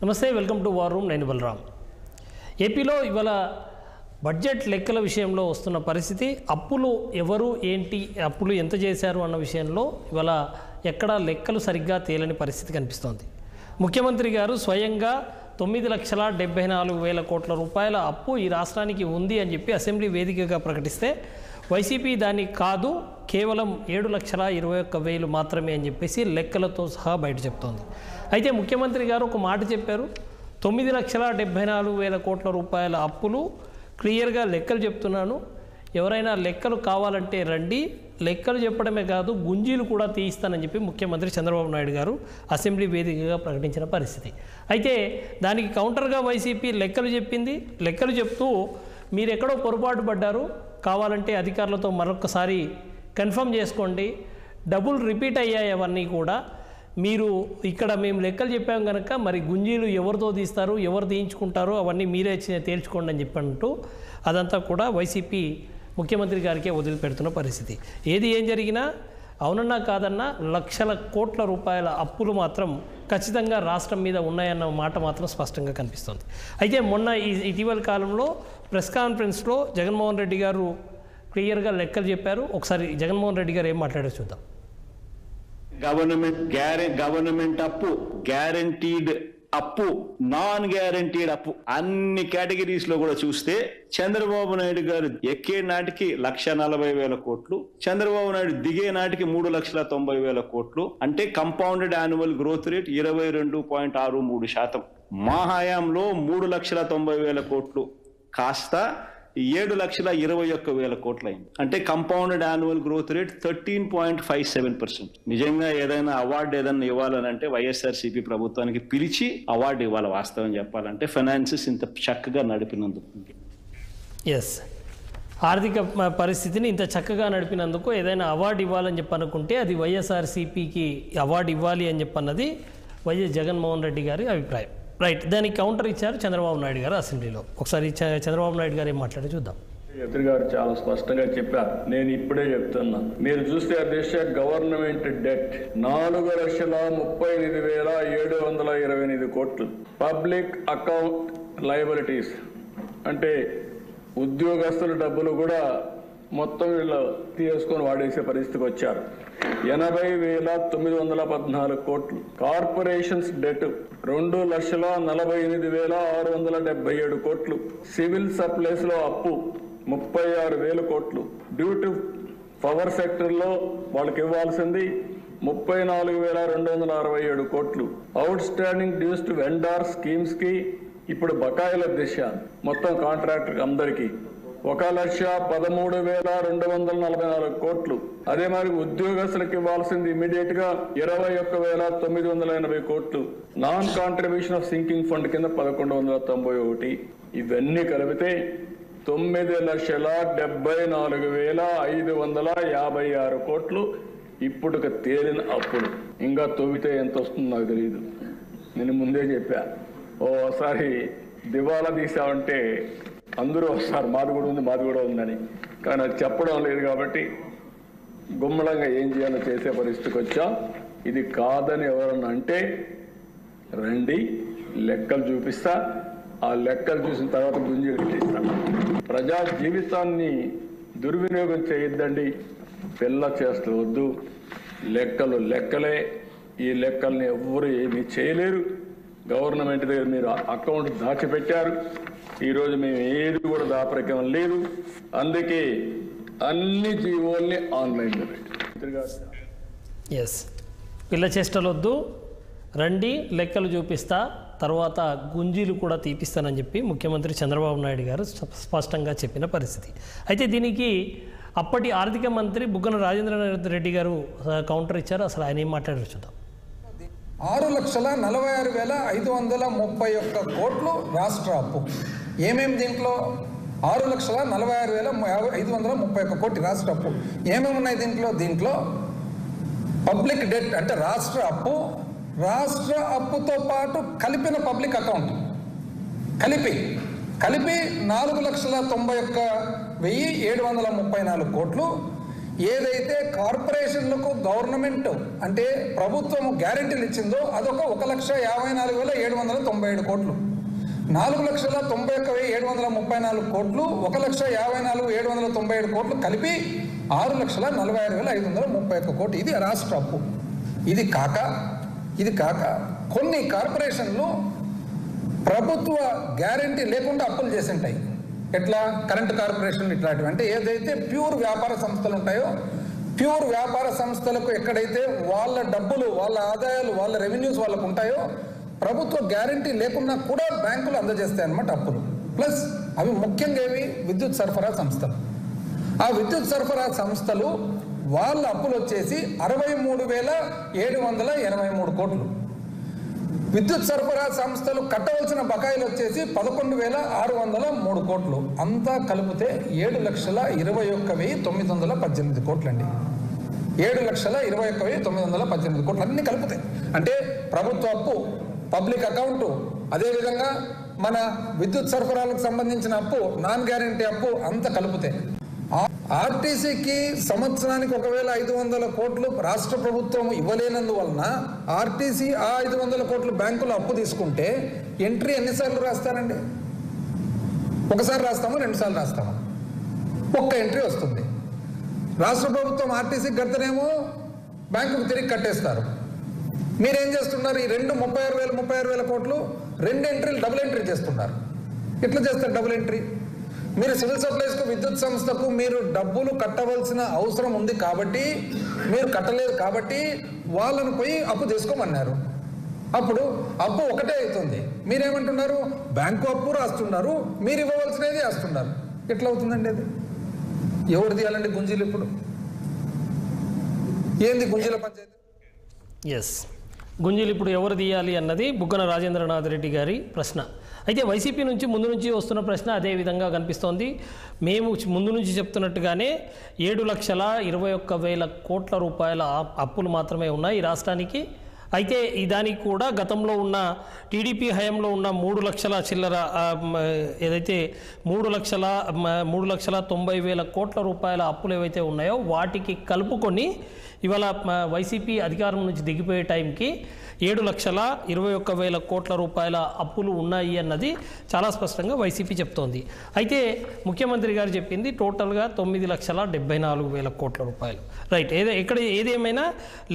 నమస్తే, welcome to war room. నేను బలరాం. ఏపీలో ఇవాళ బడ్జెట్ లెక్కల విషయంలో వస్తున్న పరిస్థితి, అప్పులు ఎవరు ఏంటి, అప్పులు ఎంత చేశారు అన్న విషయంలో ఇవాళ ఎక్కడా లెక్కలు సరిగ్గా తేలని పరిస్థితి కనిపిస్తోంది. ముఖ్యమంత్రి గారు స్వయంగా 9,74,000 కోట్ల రూపాయల అప్పు ఈ రాష్ట్రానికి ఉంది అని చెప్పి అసెంబ్లీ వేదికగా ప్రకటిస్తే, వైసీపీ దాన్ని కాదు, కేవలం 7,21,000 మాత్రమే అని చెప్పేసి లెక్కలతో సహా బయట చెప్తోంది. అయితే ముఖ్యమంత్రి గారు ఒక మాట చెప్పారు, 9,74,000 కోట్ల రూపాయల అప్పులు, క్లియర్గా లెక్కలు చెప్తున్నాను, ఎవరైనా లెక్కలు కావాలంటే రండి, లెక్కలు చెప్పడమే కాదు గుంజీలు కూడా తీయిస్తానని చెప్పి ముఖ్యమంత్రి చంద్రబాబు నాయుడు గారు అసెంబ్లీ వేదికగా ప్రకటించిన పరిస్థితి. అయితే దానికి కౌంటర్గా వైసీపీ లెక్కలు చెప్పింది. లెక్కలు చెప్తూ మీరు ఎక్కడో పొరపాటు పడ్డారు, కావాలంటే అధికారులతో మరొకసారి కన్ఫర్మ్ చేసుకోండి, డబ్బులు రిపీట్ అయ్యాయి అవన్నీ కూడా, మీరు ఇక్కడ మేము లెక్కలు చెప్పాం కనుక మరి గుంజీలు ఎవరితో తీస్తారు, ఎవరు తీయించుకుంటారో అవన్నీ మీరే తేల్చుకోండి అని చెప్పంటూ అదంతా కూడా వైసీపీ ముఖ్యమంత్రి గారికే వదిలిపెడుతున్న పరిస్థితి. ఏం జరిగినా అవునన్నా కాదన్నా లక్షల కోట్ల రూపాయల అప్పులు మాత్రం ఖచ్చితంగా రాష్ట్రం మీద ఉన్నాయన్న మాట మాత్రం స్పష్టంగా కనిపిస్తుంది. అయితే మొన్న ఇటీవల కాలంలో ప్రెస్ కాన్ఫరెన్స్లో జగన్మోహన్ రెడ్డి గారు క్లియర్గా లెక్కలు చెప్పారు. ఒకసారి జగన్మోహన్ రెడ్డి గారు ఏం మాట్లాడారో చూద్దాం. గవర్నమెంట్ అప్పు, గ్యారంటీడ్ అప్పు, నాన్ గ్యారంటీడ్ అప్పు, అన్ని కేటగిరీస్ లో కూడా చూస్తే చంద్రబాబు నాయుడు గారు ఎక్కే నాటికి 1,40,000 కోట్లు, చంద్రబాబు నాయుడు దిగే నాటికి 3,90,000 కోట్లు, అంటే కంపౌండెడ్ యాన్యువల్ గ్రోత్ రేట్ 22.63%. మా హయాంలో 3,90,000 కోట్లు కాస్త 7,21,000 కోట్లు అయింది. అంటే కంపౌండెడ్ యాన్యువల్ గ్రోత్ రేట్ 13.57%. నిజంగా ఏదైనా అవార్డు ఏదైనా ఇవ్వాలనంటే వైఎస్ఆర్సీపీ ప్రభుత్వానికి పిలిచి అవార్డు ఇవ్వాలి. వాస్తవం చెప్పాలంటే ఫైనాన్సెస్ ఇంత చక్కగా నడిపినందుకు. ఆర్థిక పరిస్థితిని ఇంత చక్కగా నడిపినందుకు ఏదైనా అవార్డు ఇవ్వాలని చెప్పనుకుంటే అది వైఎస్ఆర్సీపీకి అవార్డు ఇవ్వాలి అని చెప్పన్నది వైఎస్ జగన్మోహన్ రెడ్డి గారి అభిప్రాయం. రైట్, దానికి కౌంటర్ ఇచ్చారు చంద్రబాబు నాయుడు గారు అసెంబ్లీలో. ఒకసారి చంద్రబాబు నాయుడు గారు ఏం మాట్లాడి చూద్దాం. మంత్రి గారు చాలా స్పష్టంగా చెప్పారు, నేను ఇప్పుడే చెప్తున్నా. మీరు చూస్తే అధ్యక్ష, గవర్నమెంట్ డెట్ 4,38,728 కోట్లు. పబ్లిక్ అకౌంట్ లయబిలిటీస్ అంటే ఉద్యోగస్తుల డబ్బులు కూడా మొత్తం వీళ్ళు తీసుకొని వాడేసే పరిస్థితికి వచ్చారు. 80,914 కోట్లు. కార్పొరేషన్స్ డెట్ 2,48,677 కోట్లు. సివిల్ సప్లైస్ లో అప్పు 36,000 కోట్లు. డ్యూ టు పవర్ సెక్టర్ లో వాళ్ళకి ఇవ్వాల్సింది 34,267 కోట్లు. Outstanding dues to vendor schemes కి ఇప్పుడు బకాయిల దిశ మొత్తం కాంట్రాక్టర్ అందరికీ 1,13,244 కోట్లు. అదే మరి ఉద్యోగస్తులకు ఇవ్వాల్సింది ఇమీడియట్ గా 21,980 కోట్లు. Non contribution of sinking fund కింద 1,191. ఇవన్నీ కలిపితే 9,74,556 కోట్లు ఇప్పుడు తేలిన అప్పులు. ఇంకా తవ్వితే ఎంత వస్తుందో నాకు తెలియదు. నేను ముందే చెప్పా, ఓసారి దివాలా తీసామంటే అందరూ వస్తారు, మాది కూడా ఉందని. కానీ అది చెప్పడం లేదు కాబట్టి గుమ్మలంగా ఏం చేయాలో చేసే పరిస్థితికి వచ్చాం. ఇది కాదని ఎవరన్నా అంటే రండి, లెక్కలు చూపిస్తా, ఆ లెక్కలు చూసిన తర్వాత గుంజీలు ఇస్తా. ప్రజా జీవితాన్ని దుర్వినియోగం చేయొద్దండి, పిల్ల చేస్తూ వద్దు. లెక్కలు లెక్కలే, ఈ లెక్కల్ని ఎవ్వరూ ఏమీ చేయలేరు. గవర్నమెంట్ దగ్గర మీరు అకౌంట్ దాచిపెట్టారు, ఈరోజు మేము ఏది కూడా దాపరికం లేదు. అందుకే అన్ని జీవోల్ని ఆన్లైన్లో పెట్టారు. పిల్ల చేష్టలొద్దు, రండి లెక్కలు చూపిస్తా, తర్వాత గుంజీలు కూడా తీపిస్తానని చెప్పి ముఖ్యమంత్రి చంద్రబాబు నాయుడు గారు స్పష్టంగా చెప్పిన పరిస్థితి. అయితే దీనికి అప్పటి ఆర్థిక మంత్రి బుగ్గన రాజేంద్రనాథ్ రెడ్డి గారు కౌంటర్ ఇచ్చారు. అసలు ఆయన ఏం మాట్లాడారు చూద్దాం. 6,46,531 కోట్లు రాష్ట్ర అప్పు. ఏమేమి దీంట్లో 6,46,531 కోటి రాష్ట్ర అప్పు ఏమేమి ఉన్నాయి దీంట్లో పబ్లిక్ డెట్ అంటే రాష్ట్ర అప్పుతో పాటు కలిపిన పబ్లిక్ అకౌంట్ కలిపి 4,91,734 కోట్లు. ఏదైతే కార్పొరేషన్లకు గవర్నమెంట్ అంటే ప్రభుత్వం గ్యారెంటీలు ఇచ్చిందో అదొక 1,54,797 కోట్లు. 4,91,734 కోట్లు, 1,54,797 కోట్లు కలిపి 6,46,531 కోట్లు. ఇది రాష్ట్ర అప్పు. ఇది కాక కొన్ని కార్పొరేషన్లు ప్రభుత్వ గ్యారెంటీ లేకుండా అప్పులు చేసి ఉంటాయి. ఎట్లా? కరెంట్ కార్పొరేషన్లు ఇట్లాంటివి. అంటే ఏదైతే ప్యూర్ వ్యాపార సంస్థలు ఉంటాయో, ప్యూర్ వ్యాపార సంస్థలకు ఎక్కడైతే వాళ్ళ డబ్బులు, వాళ్ళ ఆదాయాలు, వాళ్ళ రెవెన్యూస్ వాళ్ళకు ఉంటాయో ప్రభుత్వ గ్యారెంటీ లేకున్నా కూడా బ్యాంకులు అందజేస్తాయి అన్నమాట అప్పులు. ప్లస్ అవి ముఖ్యంగా ఏవి? విద్యుత్ సరఫరా సంస్థలు. ఆ విద్యుత్ సరఫరా సంస్థలు వాళ్ళ అప్పులు వచ్చేసి 63,783 కోట్లు. విద్యుత్ సరఫరా సంస్థలు కట్టవలసిన బకాయిలు వచ్చేసి 11,603 కోట్లు. అంతా కలిపితే 7,21,918 కోట్లు అండి. 7,21,918 కోట్లు అన్ని కలిపితే. అంటే ప్రభుత్వ అప్పు, పబ్లిక్ అకౌంటు, అదేవిధంగా మన విద్యుత్ సరఫరాలకు సంబంధించిన అప్పు, నాన్ గ్యారెంటీ అప్పు అంతా కలిపితే ఆర్టీసీకి సంవత్సరానికి 1,500 కోట్లు రాష్ట్ర ప్రభుత్వం ఇవ్వలేనందువలన ఆర్టీసీ ఆ 500 కోట్లు బ్యాంకులో అప్పు తీసుకుంటే ఎంట్రీ ఎన్నిసార్లు రాస్తారండి? ఒకసారి రాస్తామా, 2 సార్లు రాస్తామా? ఒక్క ఎంట్రీ వస్తుంది. రాష్ట్ర ప్రభుత్వం ఆర్టీసీకి కడితేనేమో బ్యాంకుకు తిరిగి కట్టేస్తారు. మీరేం చేస్తున్నారు? ఈ 36,000 కోట్లు 2 ఎంట్రీలు డబుల్ ఎంట్రీ చేస్తున్నారు. ఎట్లా చేస్తారు డబుల్ ఎంట్రీ? మీరు సివిల్ సప్లైస్కు, విద్యుత్ సంస్థకు మీరు డబ్బులు కట్టవలసిన అవసరం ఉంది కాబట్టి, మీరు కట్టలేదు కాబట్టి వాళ్ళను పోయి అప్పు చేసుకోమన్నారు. అప్పుడు అప్పు ఒకటే అవుతుంది. మీరేమంటున్నారు? బ్యాంకు అప్పు రాస్తున్నారు, మీరు ఇవ్వవలసినది వేస్తున్నారు. ఎట్లా అవుతుందండి అది? ఎవరు తీయాలండి గుంజీలు? ఇప్పుడు ఏంది గుంజీల పంచాయతీ? ఎస్, గుంజీలు ఇప్పుడు ఎవరు తీయాలి అన్నది బుగ్గన రాజేంద్రనాథ్ రెడ్డి గారి ప్రశ్న. అయితే వైసీపీ నుంచి ముందు నుంచి వస్తున్న ప్రశ్న అదే విధంగా కనిపిస్తోంది. మేము ముందు నుంచి చెప్తున్నట్టుగానే 7,21,000 కోట్ల రూపాయల అప్పులు మాత్రమే ఉన్నాయి ఈ రాష్ట్రానికి. అయితే దానికి కూడా గతంలో ఉన్న టీడీపీ హయాంలో ఉన్న 3 లక్షల చిల్లర ఏదైతే 3,90,000 కోట్ల రూపాయల అప్పులు ఏవైతే ఉన్నాయో వాటికి కలుపుకొని ఇవాళ వైసీపీ అధికారం నుంచి దిగిపోయే టైంకి 7,21,000 కోట్ల రూపాయల అప్పులు ఉన్నాయి అన్నది చాలా స్పష్టంగా వైసీపీ చెప్తోంది. అయితే ముఖ్యమంత్రి గారు చెప్పింది టోటల్గా 9,74,000 కోట్ల రూపాయలు. రైట్, ఏదేమైనా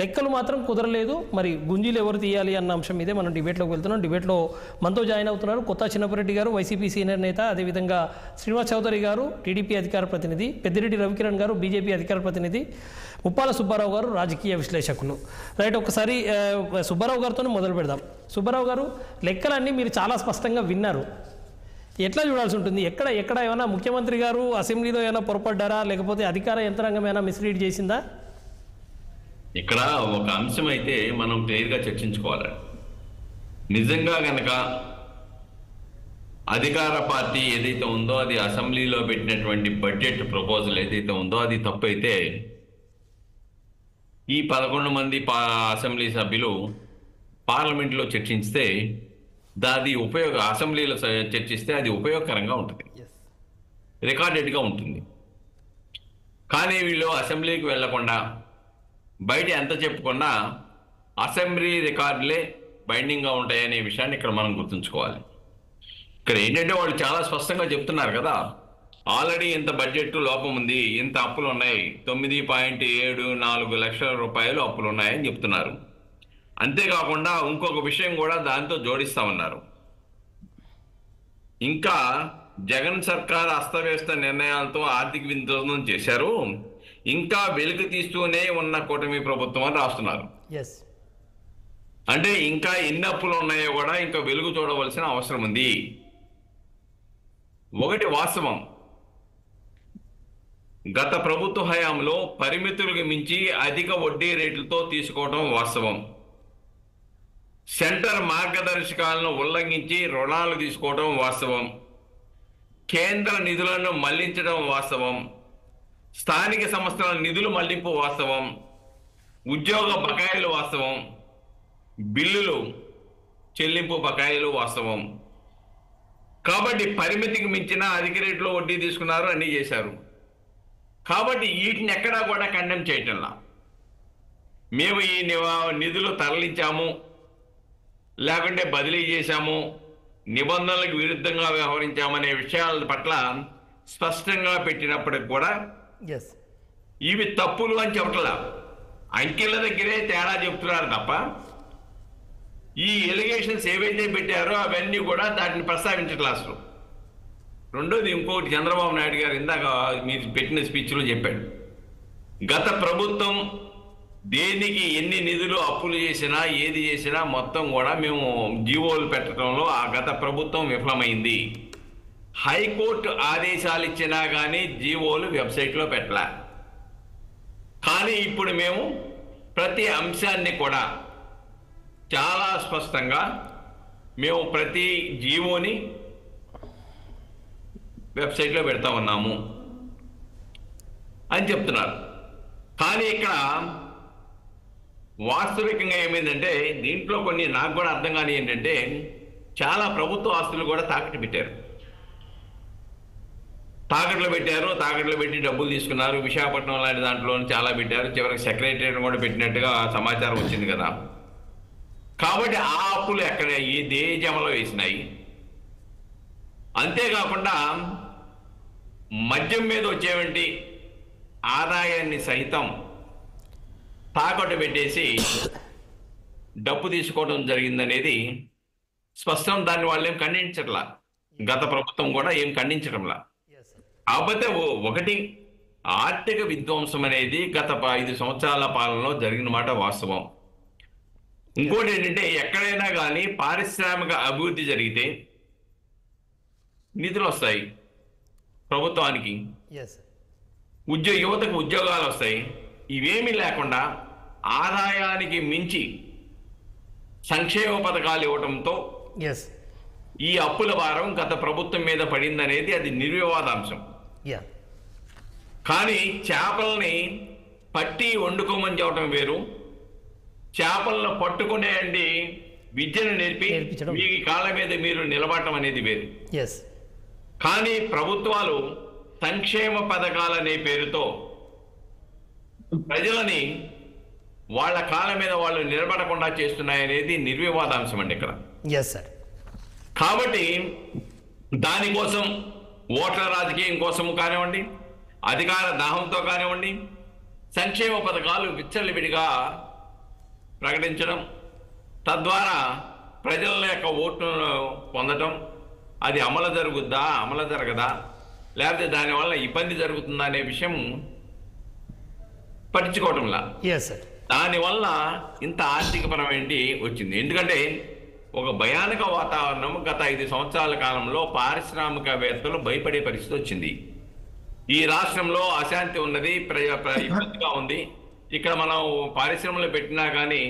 లెక్కలు మాత్రం కుదరలేదు. మరి గుంజీలు ఎవరు తీయాలి అన్న అంశం మీదే మనం డిబేట్లోకి వెళ్తున్నాం. డిబేట్లో మనతో జాయిన్ అవుతున్నారు కొత్త చిన్నపరెడ్డి గారు, వైసీపీ సీనియర్ నేత, అదేవిధంగా శ్రీనివాస్ చౌదరి గారు, టీడీపీ అధికార ప్రతినిధి, పెద్దిరెడ్డి రవికిరణ్ గారు, బీజేపీ అధికార ప్రతినిధి, ముప్పాల సుబ్బారావు గారు, రాజకీయ విశ్లేషకులు. రైట్, ఒకసారి సుబ్బారావు గారితోనే మొదలు పెడదాం. సుబ్బారావు గారు, లెక్కలన్నీ మీరు చాలా స్పష్టంగా విన్నారు. ఎట్లా చూడాల్సి ఉంటుంది? ఎక్కడ ఏమైనా ముఖ్యమంత్రి గారు అసెంబ్లీలో ఏమైనా పొరపడ్డారా, లేకపోతే అధికార యంత్రాంగం ఏమైనా మిస్లీడ్ చేసిందా? ఇక్కడ ఒక అంశం అయితే మనం క్లియర్గా చర్చించుకోవాలి. నిజంగా కనుక అధికార పార్టీ ఏదైతే ఉందో అది అసెంబ్లీలో పెట్టినటువంటి బడ్జెట్ ప్రపోజల్ ఏదైతే ఉందో అది తప్పు అయితే ఈ 11 మంది అసెంబ్లీ సభ్యులు పార్లమెంట్లో చర్చిస్తే దాది అసెంబ్లీలో చర్చిస్తే అది ఉపయోగకరంగా ఉంటుంది, రికార్డెడ్గా ఉంటుంది. కానీ వీళ్ళు అసెంబ్లీకి వెళ్లకుండా బయట ఎంత చెప్పుకున్నా అసెంబ్లీ రికార్డులే బైండింగ్గా ఉంటాయనే విషయాన్ని ఇక్కడ మనం గుర్తుంచుకోవాలి. ఇక్కడ ఏంటంటే వాళ్ళు చాలా స్పష్టంగా చెప్తున్నారు కదా, ఆల్రెడీ ఇంత బడ్జెట్ లోపం ఉంది, ఇంత అప్పులు ఉన్నాయి, 9.74 లక్షల రూపాయలు అప్పులు ఉన్నాయని చెప్తున్నారు. అంతేకాకుండా ఇంకొక విషయం కూడా దాంతో జోడిస్తామన్నారు. ఇంకా జగన్ సర్కార్ అస్తవ్యస్త నిర్ణయాలతో ఆర్థిక విధ్వంసం చేశారు, ఇంకా వెలుగు తీస్తూనే ఉన్న కూటమి ప్రభుత్వం అని రాస్తున్నారు. అంటే ఇంకా ఎన్ని అప్పులు ఉన్నాయో కూడా ఇంకా వెలుగు చూడవలసిన అవసరం ఉంది. ఒకటి వాస్తవం, గత ప్రభుత్వ హయాంలో పరిమితులకు మించి అధిక వడ్డీ రేట్లతో తీసుకోవడం వాస్తవం. సెంటర్ మార్గదర్శకాలను ఉల్లంఘించి రుణాలు తీసుకోవడం వాస్తవం. కేంద్ర నిధులను మళ్లించడం వాస్తవం. స్థానిక సంస్థల నిధులు మళ్లింపు వాస్తవం. ఉద్యోగ బకాయిలు వాస్తవం. బిల్లులు చెల్లింపు బకాయిలు వాస్తవం. కాబట్టి పరిమితికి మించిన అధిక రేట్లో వడ్డీ తీసుకున్నారు, అన్నీ చేశారు. కాబట్టి వీటిని ఎక్కడా కూడా ఖండన చేయటంలా. మేము ఈ నిధులు తరలించాము, లేకుంటే బదిలీ చేశాము, నిబంధనలకు విరుద్ధంగా వ్యవహరించామనే విషయాల పట్ల స్పష్టంగా పెట్టినప్పటికి కూడా ఇవి తప్పులు అని చెప్పట్లా. అంకెల దగ్గరే తేడా చెప్తున్నారు తప్ప ఈ ఎలిగేషన్స్ ఏవైతే పెట్టారో అవన్నీ కూడా దాటిని ప్రస్తావించట్లేదు అసలు. రెండోది ఇంకోటి, చంద్రబాబు నాయుడు గారు ఇందాక మీరు పెట్టిన స్పీచ్లో చెప్పాడు, గత ప్రభుత్వం దేనికి ఎన్ని నిధులు అప్పులు చేసినా ఏది చేసినా మొత్తం కూడా మేము జీవోలు పెట్టడంలో ఆ గత ప్రభుత్వం విఫలమైంది. హైకోర్టు ఆదేశాలు ఇచ్చినా కానీ జీవోలు వెబ్సైట్లో పెట్టలే. కానీ ఇప్పుడు మేము ప్రతి అంశాన్ని కూడా చాలా స్పష్టంగా మేము ప్రతి జీవోని వెబ్సైట్లో పెడతా ఉన్నాము అని చెప్తున్నారు. కానీ ఇక్కడ వాస్తవికంగా ఏమైందంటే దీంట్లో కొన్ని నాకు కూడా అర్థం కాని ఏంటంటే చాలా ప్రభుత్వ ఆస్తులు కూడా తాకట్టు పెట్టారు. తాకట్లు పెట్టి డబ్బులు తీసుకున్నారు. విశాఖపట్నం లాంటి దాంట్లో చాలా పెట్టారు. చివరికి సెక్రటరియట్ కూడా పెట్టినట్టుగా సమాచారం వచ్చింది కదా. కాబట్టి ఆ అప్పులు ఎక్కడ ఏ జమలో వేసినాయి. అంతేకాకుండా మద్యం మీద వచ్చేవంటి ఆదాయాన్ని సైతం తాకట్టు పెట్టేసి డబ్బు తీసుకోవడం జరిగిందనేది స్పష్టం. దాన్ని వాళ్ళు ఏం ఖండించట్లా, గత ప్రభుత్వం కూడా ఏం ఖండించడంలా. కాకపోతే ఒకటి, ఆర్థిక విధ్వంసం అనేది గత 5 సంవత్సరాల పాలనలో జరిగిన మాట వాస్తవం. ఇంకోటి ఏంటంటే ఎక్కడైనా కానీ పారిశ్రామిక అభివృద్ధి జరిగితే నిధులు వస్తాయి ప్రభుత్వానికి, యువతకు ఉద్యోగాలు వస్తాయి. ఇవేమీ లేకుండా ఆదాయానికి మించి సంక్షేమ పథకాలు ఇవ్వడంతో ఈ అప్పుల భారం గత ప్రభుత్వం మీద పడిందనేది అది నిర్వివాదాంశం. కానీ చేపల్ని పట్టి వండుకోమని చెప్పడం వేరు, చేపలను పట్టుకునేయండి విద్యను నేర్పి మీ కాళ్ళ మీద మీరు నిలబడటం అనేది వేరు. కానీ ప్రభుత్వాలు సంక్షేమ పథకాలనే పేరుతో ప్రజలని వాళ్ళ కాళ్ళ మీద వాళ్ళు నిలబడకుండా చేస్తున్నాయనేది నిర్వివాదాంశం అండి ఇక్కడ. కాబట్టి దానికోసం ఓట్ల రాజకీయం కోసం కానివ్వండి, అధికార దాహంతో కానివ్వండి, సంక్షేమ పథకాలు విచ్చలవిడిగా ప్రకటించడం, తద్వారా ప్రజల యొక్క ఓట్లను పొందడం, అది అమలు జరుగుద్దా అమలు జరగదా, లేకపోతే దానివల్ల ఇబ్బంది జరుగుతుందా అనే విషయం పట్టించుకోవటంలా. దానివల్ల ఇంత ఆర్థికపరమైన వచ్చింది. ఎందుకంటే ఒక భయానక వాతావరణం గత 5 సంవత్సరాల కాలంలో పారిశ్రామికవేత్తలు భయపడే పరిస్థితి వచ్చింది. ఈ రాష్ట్రంలో అశాంతి ఉన్నది, ఇబ్బందిగా ఉంది. ఇక్కడ మనం పారిశ్రమలు పెట్టినా కానీ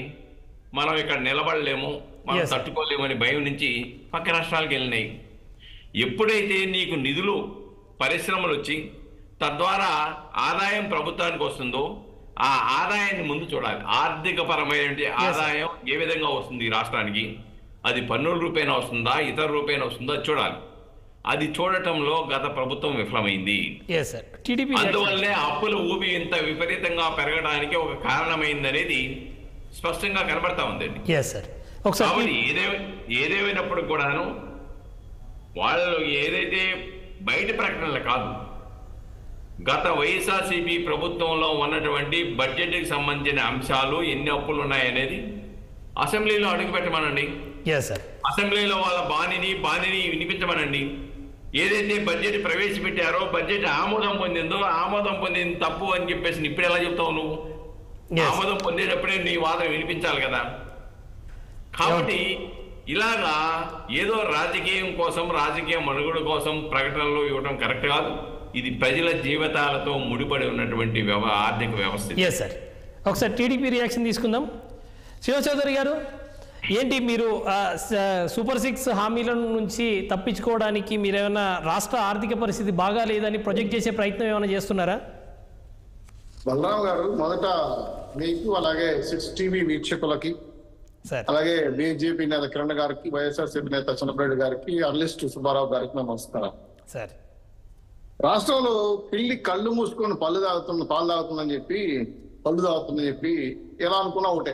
మనం ఇక్కడ నిలబడలేము, మనం తట్టుకోలేమని భయం నుంచి పక్క రాష్ట్రాలకు వెళ్ళినాయి. ఎప్పుడైతే నీకు నిధులు పరిశ్రమలు వచ్చి తద్వారా ఆదాయం ప్రభుత్వానికి వస్తుందో ఆ ఆదాయాన్ని ముందు చూడాలి. ఆర్థిక పరమైన ఆదాయం ఏ విధంగా వస్తుంది ఈ రాష్ట్రానికి, అది పన్నుల రూపేణ వస్తుందా ఇతర రూపేణ వస్తుందా చూడాలి. అది చూడటంలో గత ప్రభుత్వం విఫలమైంది. అందువల్లే అప్పుల ఊబి ఇంత విపరీతంగా పెరగడానికి ఒక కారణమైందనేది స్పష్టంగా కనబడతా ఉందండి. కాబట్టి ఏదేమైనప్పుడు కూడాను వాళ్ళు ఏదైతే బయట ప్రకటనలు కాదు, గత వైఎస్ఆర్సీపీ ప్రభుత్వంలో ఉన్నటువంటి బడ్జెట్కి సంబంధించిన అంశాలు ఎన్ని అప్పులు ఉన్నాయనేది అసెంబ్లీలో అడుగు పెట్టమనండి. అసెంబ్లీలో వాళ్ళ బాణిని వినిపించమనండి. ఏదైతే బడ్జెట్ ప్రవేశపెట్టారో బడ్జెట్ ఆమోదం పొందింది తప్పు అని చెప్పేసి ఇప్పుడు ఎలా చెప్తావు నువ్వు? ఆమోదం పొందేటప్పుడే నీ వాదన వినిపించాలి కదా. కాబట్టి ఇలాగా ఏదో రాజకీయ మనుగడ కోసం ప్రకటనలు ఇవ్వడం కరెక్ట్ కాదు. ఇది ప్రజల జీవితాలతో ముడిపడి ఉన్నటువంటి ఆర్థిక వ్యవస్థ. ఒకసారి టీడీపీ రియాక్షన్ తీసుకుందాం. శివచౌదరి గారు, ఏంటి మీరు సూపర్ 6 హామీల నుంచి తప్పించుకోవడానికి మీరేమైనా రాష్ట్ర ఆర్థిక పరిస్థితి బాగా లేదని ప్రొజెక్ట్ చేసే ప్రయత్నం ఏమైనా చేస్తున్నారా? బలరాం గారు, మొదట మీకు అలాగే 6 టీవీ వీక్షకులకి, అలాగే బీజేపీ నేత కిరణ్ గారికి, వైఎస్ఆర్సీపీ నేత చంద్రబాబు గారికి, అర్లిస్ట్ సుబ్బారావు గారికి నమస్కారం. రాష్ట్రంలో పిల్లి కళ్ళు మూసుకొని పాలు తాగుతుందని చెప్పి ఎలా అనుకున్నా ఒకటే,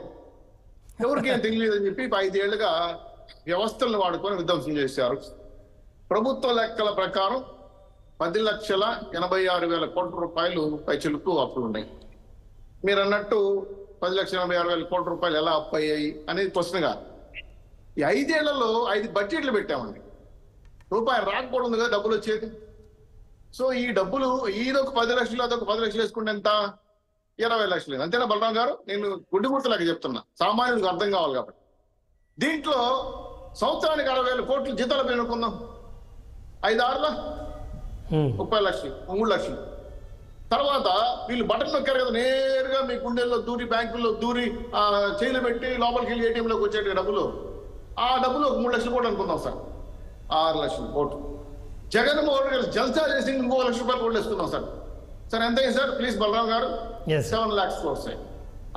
ఎవరికేం తెలియదని చెప్పి 5 ఏళ్లుగా వ్యవస్థలను వాడుకొని విధ్వంసం చేశారు. ప్రభుత్వ లెక్కల ప్రకారం 10,86,000 కోట్ల రూపాయలు పైచిలుకు అప్పులు ఉన్నాయి. మీరు అన్నట్టు 10,86,000 కోట్ల రూపాయలు ఎలా అప్పు అయ్యాయి అనేది క్వశ్చన్గా. ఈ 5 ఏళ్లలో 5 బడ్జెట్లు పెట్టామండి. రూపాయి రాకపోవడం కదా డబ్బులు వచ్చేది. సో ఈ డబ్బులు ఈదొక 10 లక్షలు అదొక 10 లక్షలు వేసుకుంటే ఎంత? 20 లక్షలు. అంతేనా బలరాం గారు? నేను గుడ్డి గుర్తులాగా చెప్తున్నా, సామాన్యులకు అర్థం కావాలి కాబట్టి. దీంట్లో సంవత్సరానికి 60,000 కోట్లు జీతాలు పెనుకుందాం. 5-6 30 లక్షలు, 3 లక్షలు. తర్వాత వీళ్ళు బటన్ నొక్కారు కదా, నేరుగా మీ గుండెల్లో దూరి, బ్యాంకుల్లో దూరి, చైలు పెట్టి లోపలికి వెళ్ళి ఏటీఎంలోకి వచ్చే డబ్బులు, ఆ డబ్బులు 3 లక్షలు కోట్లు అనుకుందాం సార్. 6 లక్షల కోట్లు. జగన్మోహన్ గారు జల్సా చేసి 3 లక్షల రూపాయలు కోట్లు వేసుకున్నాం సార్. సార్ ఎంత సార్ ప్లీజ్ బలరాం గారు? 7 lakhs crores.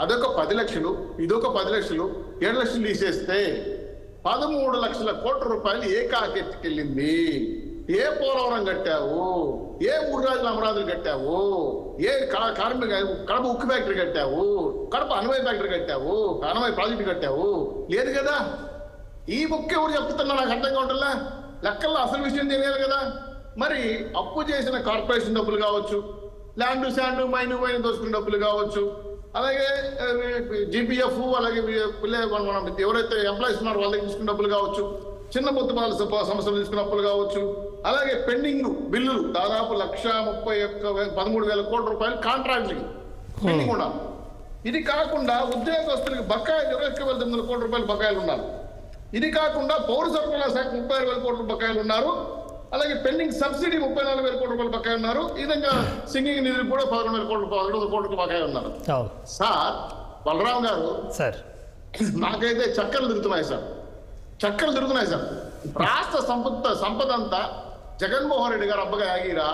అదొక 10 లక్షలు, ఇదొక 10 లక్షలు, 7 లక్షలు తీసేస్తే 13 లక్షల కోట్ల రూపాయలు ఏ కాకెత్తికెళ్ళింది? ఏ పోలవరం కట్టావు? ఏ 3 రాజుల అమరావతులు కట్టావు? ఏ కడప ఉక్కు ఫ్యాక్టరీ కట్టావు? కడప అణువై ఫ్యాక్టరీ కట్టావు? అణువై ప్రాజెక్టు కట్టావు? లేదు కదా. ఈ బుక్ ఎవరు చెప్తున్నా నాకు అర్థంగా ఉంటుందా? లెక్కల్లో అసలు విషయం తెలియాలి కదా. మరి అప్పు చేసిన కార్పొరేషన్ డబ్బులు కావచ్చు, ల్యాండ్ శాండ్ మైన్ దోచుకున్న డబ్బులు కావచ్చు, అలాగే జీపీఎఫ్, అలాగే మనం ఎవరైతే ఎంప్లాయీస్ ఉన్నారో వాళ్ళకి తీసుకున్న డబ్బులు కావచ్చు, చిన్న పొద్దుపాల సంస్థలు తీసుకున్న అప్పులు కావచ్చు, అలాగే పెండింగ్ బిల్లులు దాదాపు 1,31,13,000 కోట్ల రూపాయలు కాంట్రాక్ట్లకి పెండింగ్ ఉండాలి. ఇది కాకుండా ఉద్యోగస్తులకి బకాయిలు 21,900 కోట్ల రూపాయలు బకాయిలు ఉన్నారు. ఇది కాకుండా పౌర సరఫరాల శాఖ 36,000 కోట్ల బకాయిలు ఉన్నారు. అలాగే పెండింగ్ సబ్సిడీ 34,000 కోట్ల రూపాయలు బకాయి ఉన్నారు. ఈ విధంగా సింగింగ్ నిధులు కూడా 11,000 కోట్ల బకాయి ఉన్నారు. సార్ బలరాం గారు, సార్ నాకైతే చక్కర్లు తిరుగుతున్నాయి సార్. రాష్ట్ర సంపద అంతా జగన్మోహన్ రెడ్డి గారు అబ్బగా ఆగిరా,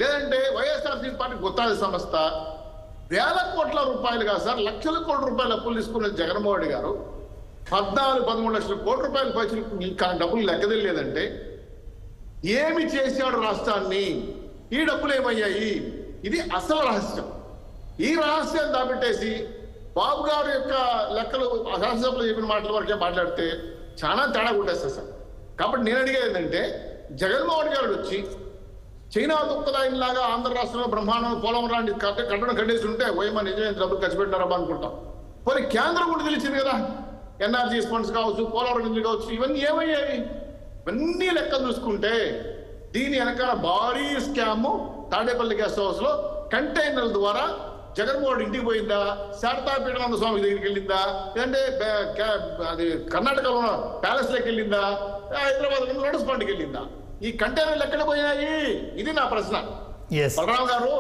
లేదంటే వైఎస్ఆర్సీ పార్టీ గుత్తాది సంస్థ వేల కోట్ల రూపాయలుగా సార్ లక్షల కోట్ల రూపాయలు అప్పులు తీసుకున్న జగన్మోహన్ రెడ్డి గారు 14-13 లక్షల కోట్ల రూపాయలు పైసలు డబ్బులు లెక్కదలేదంటే ఏమి చేశాడు రాష్ట్రాన్ని? ఈ డబ్బులు ఏమయ్యాయి? ఇది అసలు రహస్యం. ఈ రహస్యాన్ని దాపెట్టేసి బాబు గారు యొక్క లెక్కలు శాసనసభలో చెప్పిన మాటల వరకే మాట్లాడితే చాలా తేడా కొట్టేస్తారు సార్. కాబట్టి నేను అడిగేది ఏంటంటే, జగన్మోహన్ గారు వచ్చి చైనా దుఃఖదాయిలాగా ఆంధ్ర రాష్ట్రంలో బ్రహ్మాండం పోలవరం లాంటి కట్టడం కట్టేసి ఉంటే ఓయమా నిజమే డబ్బులు ఖర్చు పెట్టినారబ్బా అనుకుంటాం. పోనీ కేంద్రం కూడా తెలిసింది కదా, ఎన్ఆర్జీ ఫండ్స్ కావచ్చు, పోలవరం నిధులు కావచ్చు, ఇవన్నీ ఏమయ్యాయి? ఇవన్నీ లెక్కలు చూసుకుంటే దీని వెనకాల భారీ స్కామ్ తాడేపల్లి గెస్ట్ హౌస్ లో కంటైనర్ల ద్వారా జగన్మోహన్ ఇంటికి పోయిందా, శారదాపీఠానంద స్వామి దగ్గరికి వెళ్ళిందా, లేదంటే అది కర్ణాటకలో ప్యాలెస్ లోకి వెళ్ళిందా, హైదరాబాద్ లోటస్ పాండ్కి వెళ్ళిందా? ఈ కంటైనర్లు ఎక్కడ పోయినాయి? ఇది నా ప్రశ్న. బలరాం గారు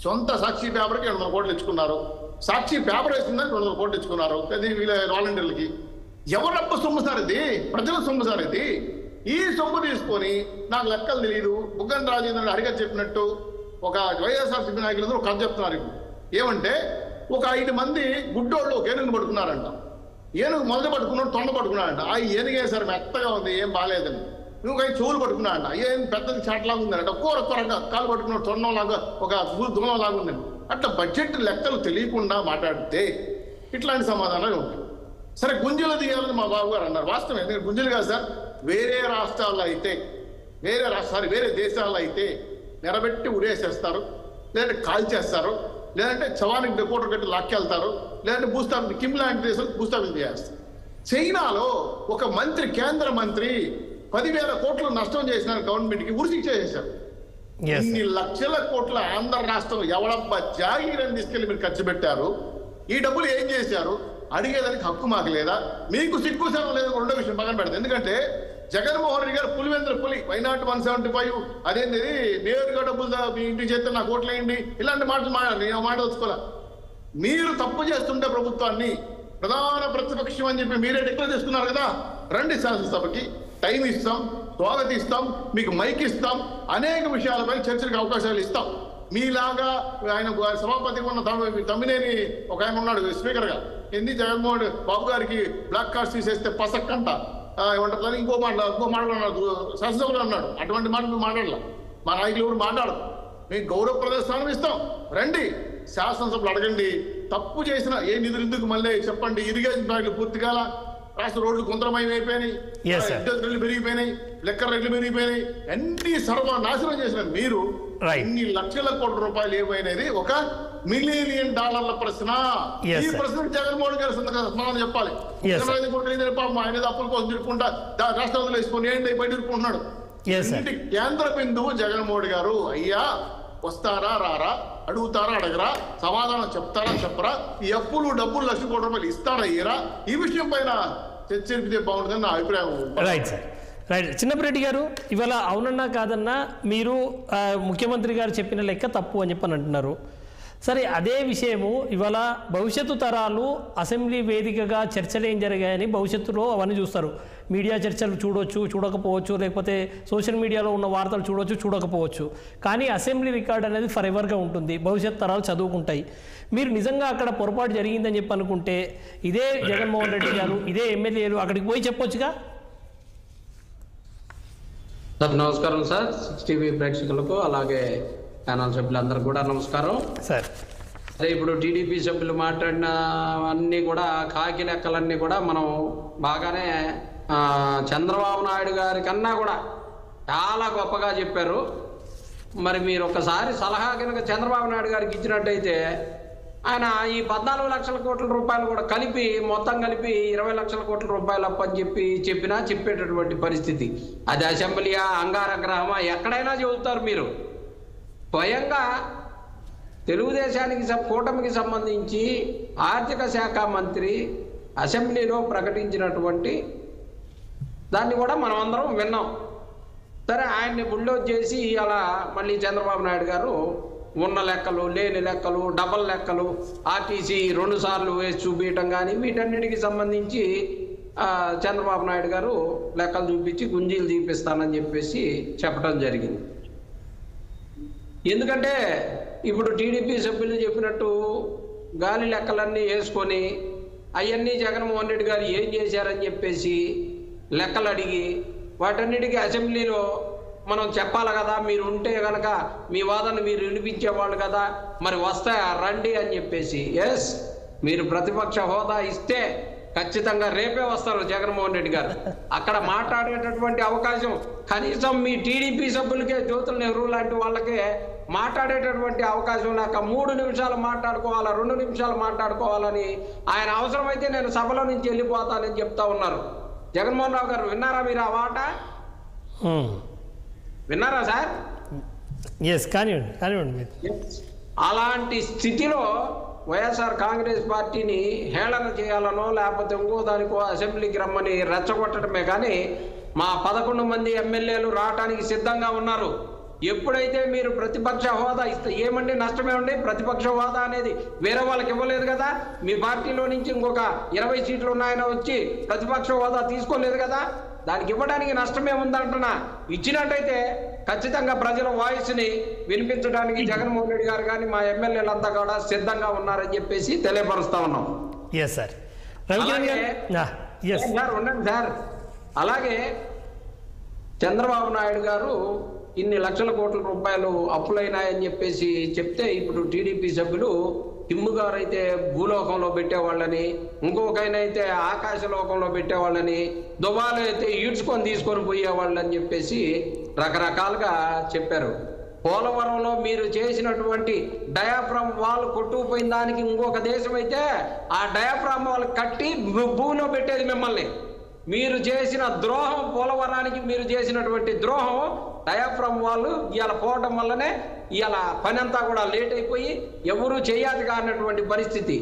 సొంత సాక్షి పేపర్కి 200 కోట్లు ఇచ్చుకున్నారు. సాక్షి పేపర్ వేసిందని 200 కోట్లు ఇచ్చుకున్నారు. అది వీళ్ళ వాలంటీర్లకి. ఎవరప్ప సొమ్ము సార్ ఇది? ప్రజల సొమ్ము సార్ ఇది. ఈ సొమ్ము తీసుకొని నాకు లెక్కలు తెలియదు, బుగ్గన రాజేంద్ర అడిగా చెప్పినట్టు ఒక వైఎస్ఆర్సీపీ నాయకులు ఒక కథ చెప్తున్నారు. ఏమంటే ఒక 5 మంది గుడ్డోళ్ళు ఒక ఏనుగును పట్టుకున్నారంట. ఏనుగు మొదలు పట్టుకున్నాడు, తొండ పట్టుకున్నాడంట. ఆ ఏనుగే సార్ మెత్తగా ఉంది, ఏం బాగాలేదని. నువ్వు చెవులు పట్టుకున్నాడంట. ఏం పెద్దది చాట్లాగా ఉందంట. కూరగా కాలు పట్టుకున్నాడు, తొండంలాగా ఒక దూలంలాగా ఉందండి. అట్లా బడ్జెట్ లెక్కలు తెలియకుండా మాట్లాడితే ఇట్లాంటి సమాధానాలు ఉంటాయి. సరే గుంజలు తీయాలని మా బాబు గారు అన్నారు. వాస్తవం ఎందుకంటే గుంజలు కాదు సార్, వేరే రాష్ట్రాల్లో అయితే వేరే దేశాల్లో అయితే నిలబెట్టి ఉరేసేస్తారు, లేదంటే కాల్చేస్తారు, లేదంటే చవానికి డెకోటర్ కట్టి లాక్కెళ్తారు, లేదంటే భూస్థాపన కిమ్ లాంటి దేశాలు భూస్థాపన చేస్తారు. చైనాలో ఒక మంత్రి, కేంద్ర మంత్రి 10,000 కోట్లు నష్టం చేసిన గవర్నమెంట్కి ఉరిశిక్ష చేశారు. ఇన్ని లక్షల కోట్ల ఆంధ్ర రాష్ట్రం ఎవడబ్బా జాగీరని తీసుకెళ్లి మీరు ఖర్చు పెట్టారు? ఈ డబ్బులు ఏం చేశారు? అడిగేదానికి హక్కు మాకు లేదా? మీకు సిగ్గు సేవ లేదు. రెండో విషయం పక్కన పెడతాం. ఎందుకంటే జగన్మోహన్ రెడ్డి గారు పులివెందుల పులి వైనాట్ 175 అదేంటి నేరుగా డబ్బులు మీ ఇంటికి చేస్తే నాకు ఓట్లు వేయండి ఇలాంటి మాటలు మాట్లాడారు. నేను మాట వచ్చుకోలే. మీరు తప్పు చేస్తుంటే ప్రభుత్వాన్ని ప్రధాన ప్రతిపక్షం అని చెప్పి మీరే డిక్లేర్ చేసుకున్నారు కదా. రండి శాసనసభకి, టైం ఇస్తాం, స్వాగతిస్తాం, మీకు మైక్ ఇస్తాం, అనేక విషయాలపై చర్చలకు అవకాశాలు ఇస్తాం. మీలాగా ఆయన సభాపతి ఉన్న తమ్మినేని ఒక ఆయన ఉన్నాడు స్పీకర్ గా, ఎందుకు జగన్మోహన్ బాబు గారికి బ్లాక్ కార్డ్స్ తీసేస్తే పసక్కంట ఏమంటారు, ఇంకో మాట అన్నాడు శాసనసభలో అన్నాడు. అటువంటి మాట మేము మాట్లాడలే. మా నాయకులు ఎవరు మాట్లాడదు. మేము గౌరవ ప్రదర్శనం ఇస్తాం, రండి శాసనసభలు అడగండి. తప్పు చేసిన ఏ నిధులు ఎందుకు మళ్ళీ చెప్పండి. ఇరిగేషన్ ప్రాజెక్టులు పూర్తిగా రాష్ట్ర రోడ్లు గుంతరమయం అయిపోయినాయి, విద్యుత్ రేట్లు పెరిగిపోయినాయి, లెక్కర్ రేట్లు పెరిగిపోయినాయి, అన్ని సర్వనాశనం చేసిన మీరు ఇన్ని లక్షల కోట్ల రూపాయలు ఏమైనది ఒక $1 మిలియన్ ప్రశ్న. ఈ ప్రశ్న జగన్మోహన్ గారు సమాధానం చెప్పాలి. ఆయన అప్పుల కోసం తిరుక్కుంటా రాష్ట్రంలో వేసుకొని ఏంటి బయట తిరుక్కుంటున్నాడు. కేంద్ర బిందువు జగన్మోహన్ గారు. అయ్యా వస్తారా రారా, అడుగుతారా అడగరా, సమాధానం చెప్తారా చెప్పరా, ఈ అప్పులు డబ్బులు లక్ష కోట్ల రూపాయలు ఇస్తారా ఇయ్యరా, ఈ విషయం పైన చర్చిస్తే బాగుంటుందని నా అభిప్రాయం. Right sir, right. చిన్నపిరెడ్డి గారు, ఇవాళ అవునన్నా కాదన్నా మీరు ముఖ్యమంత్రి గారు చెప్పిన లెక్క తప్పు అని చెప్పని అంటున్నారు. సరే, అదే విషయము ఇవాళ భవిష్యత్తు తరాలు అసెంబ్లీ వేదికగా చర్చలు ఏం జరిగాయని భవిష్యత్తులో అవన్నీ చూస్తారు. మీడియా చర్చలు చూడొచ్చు, చూడకపోవచ్చు, లేకపోతే సోషల్ మీడియాలో ఉన్న వార్తలు చూడొచ్చు, చూడకపోవచ్చు. కానీ అసెంబ్లీ రికార్డ్ అనేది ఫర్ ఎవర్గా ఉంటుంది, భవిష్యత్ తరాలు చదువుకుంటాయి. మీరు నిజంగా అక్కడ పొరపాటు జరిగిందని చెప్పి అనుకుంటే ఇదే జగన్మోహన్ రెడ్డి గారు, ఇదే ఎమ్మెల్యేలు అక్కడికి పోయి చెప్పొచ్చుగా. సార్ నమస్కారం సార్, 6 టీవీ ప్రేక్షకులకు అలాగే ఛానల్ సభ్యులందరూ కూడా నమస్కారం సార్. అదే ఇప్పుడు టీడీపీ సభ్యులు మాట్లాడిన అన్నీ కూడా కాకి లెక్కలన్నీ కూడా మనం బాగానే చంద్రబాబు నాయుడు గారి కన్నా కూడా చాలా గొప్పగా చెప్పారు. మరి మీరు ఒకసారి సలహా కనుక చంద్రబాబు నాయుడు గారికి ఇచ్చినట్టయితే ఆయన ఈ 14 లక్షల కోట్ల రూపాయలు కూడా కలిపి మొత్తం కలిపి 20 లక్షల కోట్ల రూపాయలు అప్పని చెప్పేటటువంటి పరిస్థితి. అది అసెంబ్లీయా, అంగారగ్రహమా, ఎక్కడైనా చెబుతారు. మీరు స్వయంగా తెలుగుదేశానికి కూటమికి సంబంధించి ఆర్థిక శాఖ మంత్రి అసెంబ్లీలో ప్రకటించినటువంటి దాన్ని కూడా మనం అందరం విన్నాం. సరే, ఆయన్ని బుల్డోజ్ చేసి అలా మళ్ళీ చంద్రబాబు నాయుడు గారు ఉన్న లెక్కలు, లేని లెక్కలు, డబల్ లెక్కలు, ఆర్టీసీ 2 సార్లు వేసి చూపించడం కానీ వీటన్నిటికి సంబంధించి చంద్రబాబు నాయుడు గారు లెక్కలు చూపించి గుంజీలు చూపిస్తానని చెప్పేసి చెప్పడం జరిగింది. ఎందుకంటే ఇప్పుడు టీడీపీ సభ్యులు చెప్పినట్టు గాలి లెక్కలన్నీ వేసుకొని అవన్నీ జగన్మోహన్ రెడ్డి గారు ఏం చేశారని చెప్పేసి లెక్కలు అడిగి వాటన్నిటికీ అసెంబ్లీలో మనం చెప్పాలి కదా. మీరు ఉంటే కనుక మీ వాదన మీరు వినిపించేవాళ్ళు కదా, మరి వస్తాయా రండి అని చెప్పేసి. ఎస్, మీరు ప్రతిపక్ష హోదా ఇస్తే ఖచ్చితంగా రేపే వస్తారు జగన్మోహన్ రెడ్డి గారు. అక్కడ మాట్లాడేటటువంటి అవకాశం కనీసం మీ టీడీపీ సభ్యులకే, జ్యోతుల నెహ్రూ లాంటి వాళ్ళకే మాట్లాడేటటువంటి అవకాశం లేక 3 నిమిషాలు మాట్లాడుకోవాలా, 2 నిమిషాలు మాట్లాడుకోవాలని ఆయన అవసరమైతే నేను సభలో నుంచి వెళ్ళిపోతానని చెప్తా ఉన్నారు. జగన్మోహన్ రావు గారు విన్నారా మీరు ఆ మాట? విన్నారా సార్? కానివ్వండి. అలాంటి స్థితిలో వైఎస్ఆర్ కాంగ్రెస్ పార్టీని హేళన చేయాలనో లేకపోతే ఇంకో దానికో అసెంబ్లీకి రమ్మని రెచ్చగొట్టడమే కానీ మా 11 మంది ఎమ్మెల్యేలు రావడానికి సిద్ధంగా ఉన్నారు. ఎప్పుడైతే మీరు ప్రతిపక్ష హోదా ఇస్తే ఏమండి నష్టమేమండి? ప్రతిపక్ష హోదా అనేది వేరే వాళ్ళకి ఇవ్వలేదు కదా. మీ పార్టీలో నుంచి ఇంకొక 20 సీట్లు ఉన్నాయని వచ్చి ప్రతిపక్ష హోదా తీసుకోలేదు కదా. దానికి ఇవ్వడానికి నష్టమేముందంటున్నా. ఇచ్చినట్టయితే ఖచ్చితంగా ప్రజల వాయిస్ని వినిపించడానికి జగన్మోహన్ రెడ్డి గారు కానీ మా ఎమ్మెల్యేలంతా కూడా సిద్ధంగా ఉన్నారని చెప్పేసి తెలియపరుస్తా ఉన్నాం. ఉండండి సార్. అలాగే చంద్రబాబు నాయుడు గారు ఇన్ని లక్షల కోట్ల రూపాయలు అప్పులైనాయని చెప్పేసి చెప్తే ఇప్పుడు టీడీపీ సభ్యులు టిమ్ము గారు అయితే భూలోకంలో పెట్టేవాళ్ళని, ఇంకొకైనైతే ఆకాశలోకంలో పెట్టేవాళ్ళని, దుబాలు అయితే ఈడ్చుకొని తీసుకొని పోయేవాళ్ళని చెప్పేసి రకరకాలుగా చెప్పారు. పోలవరంలో మీరు చేసినటువంటి డయాఫ్రామ్ వాల్ కొట్టుకుపోయిన దానికి ఇంకొక దేశం అయితే ఆ డయాఫ్రామ్ వాల్ కట్టి భూమిలో పెట్టేది మిమ్మల్ని. మీరు చేసిన ద్రోహం, పోలవరానికి మీరు చేసినటువంటి ద్రోహం, డయాఫ్రామ్ వాళ్ళు ఇవాళ పోవడం వల్లనే ఇవాళ పని అంతా కూడా లేట్ అయిపోయి ఎవరూ చేయాలి కానటువంటి పరిస్థితి.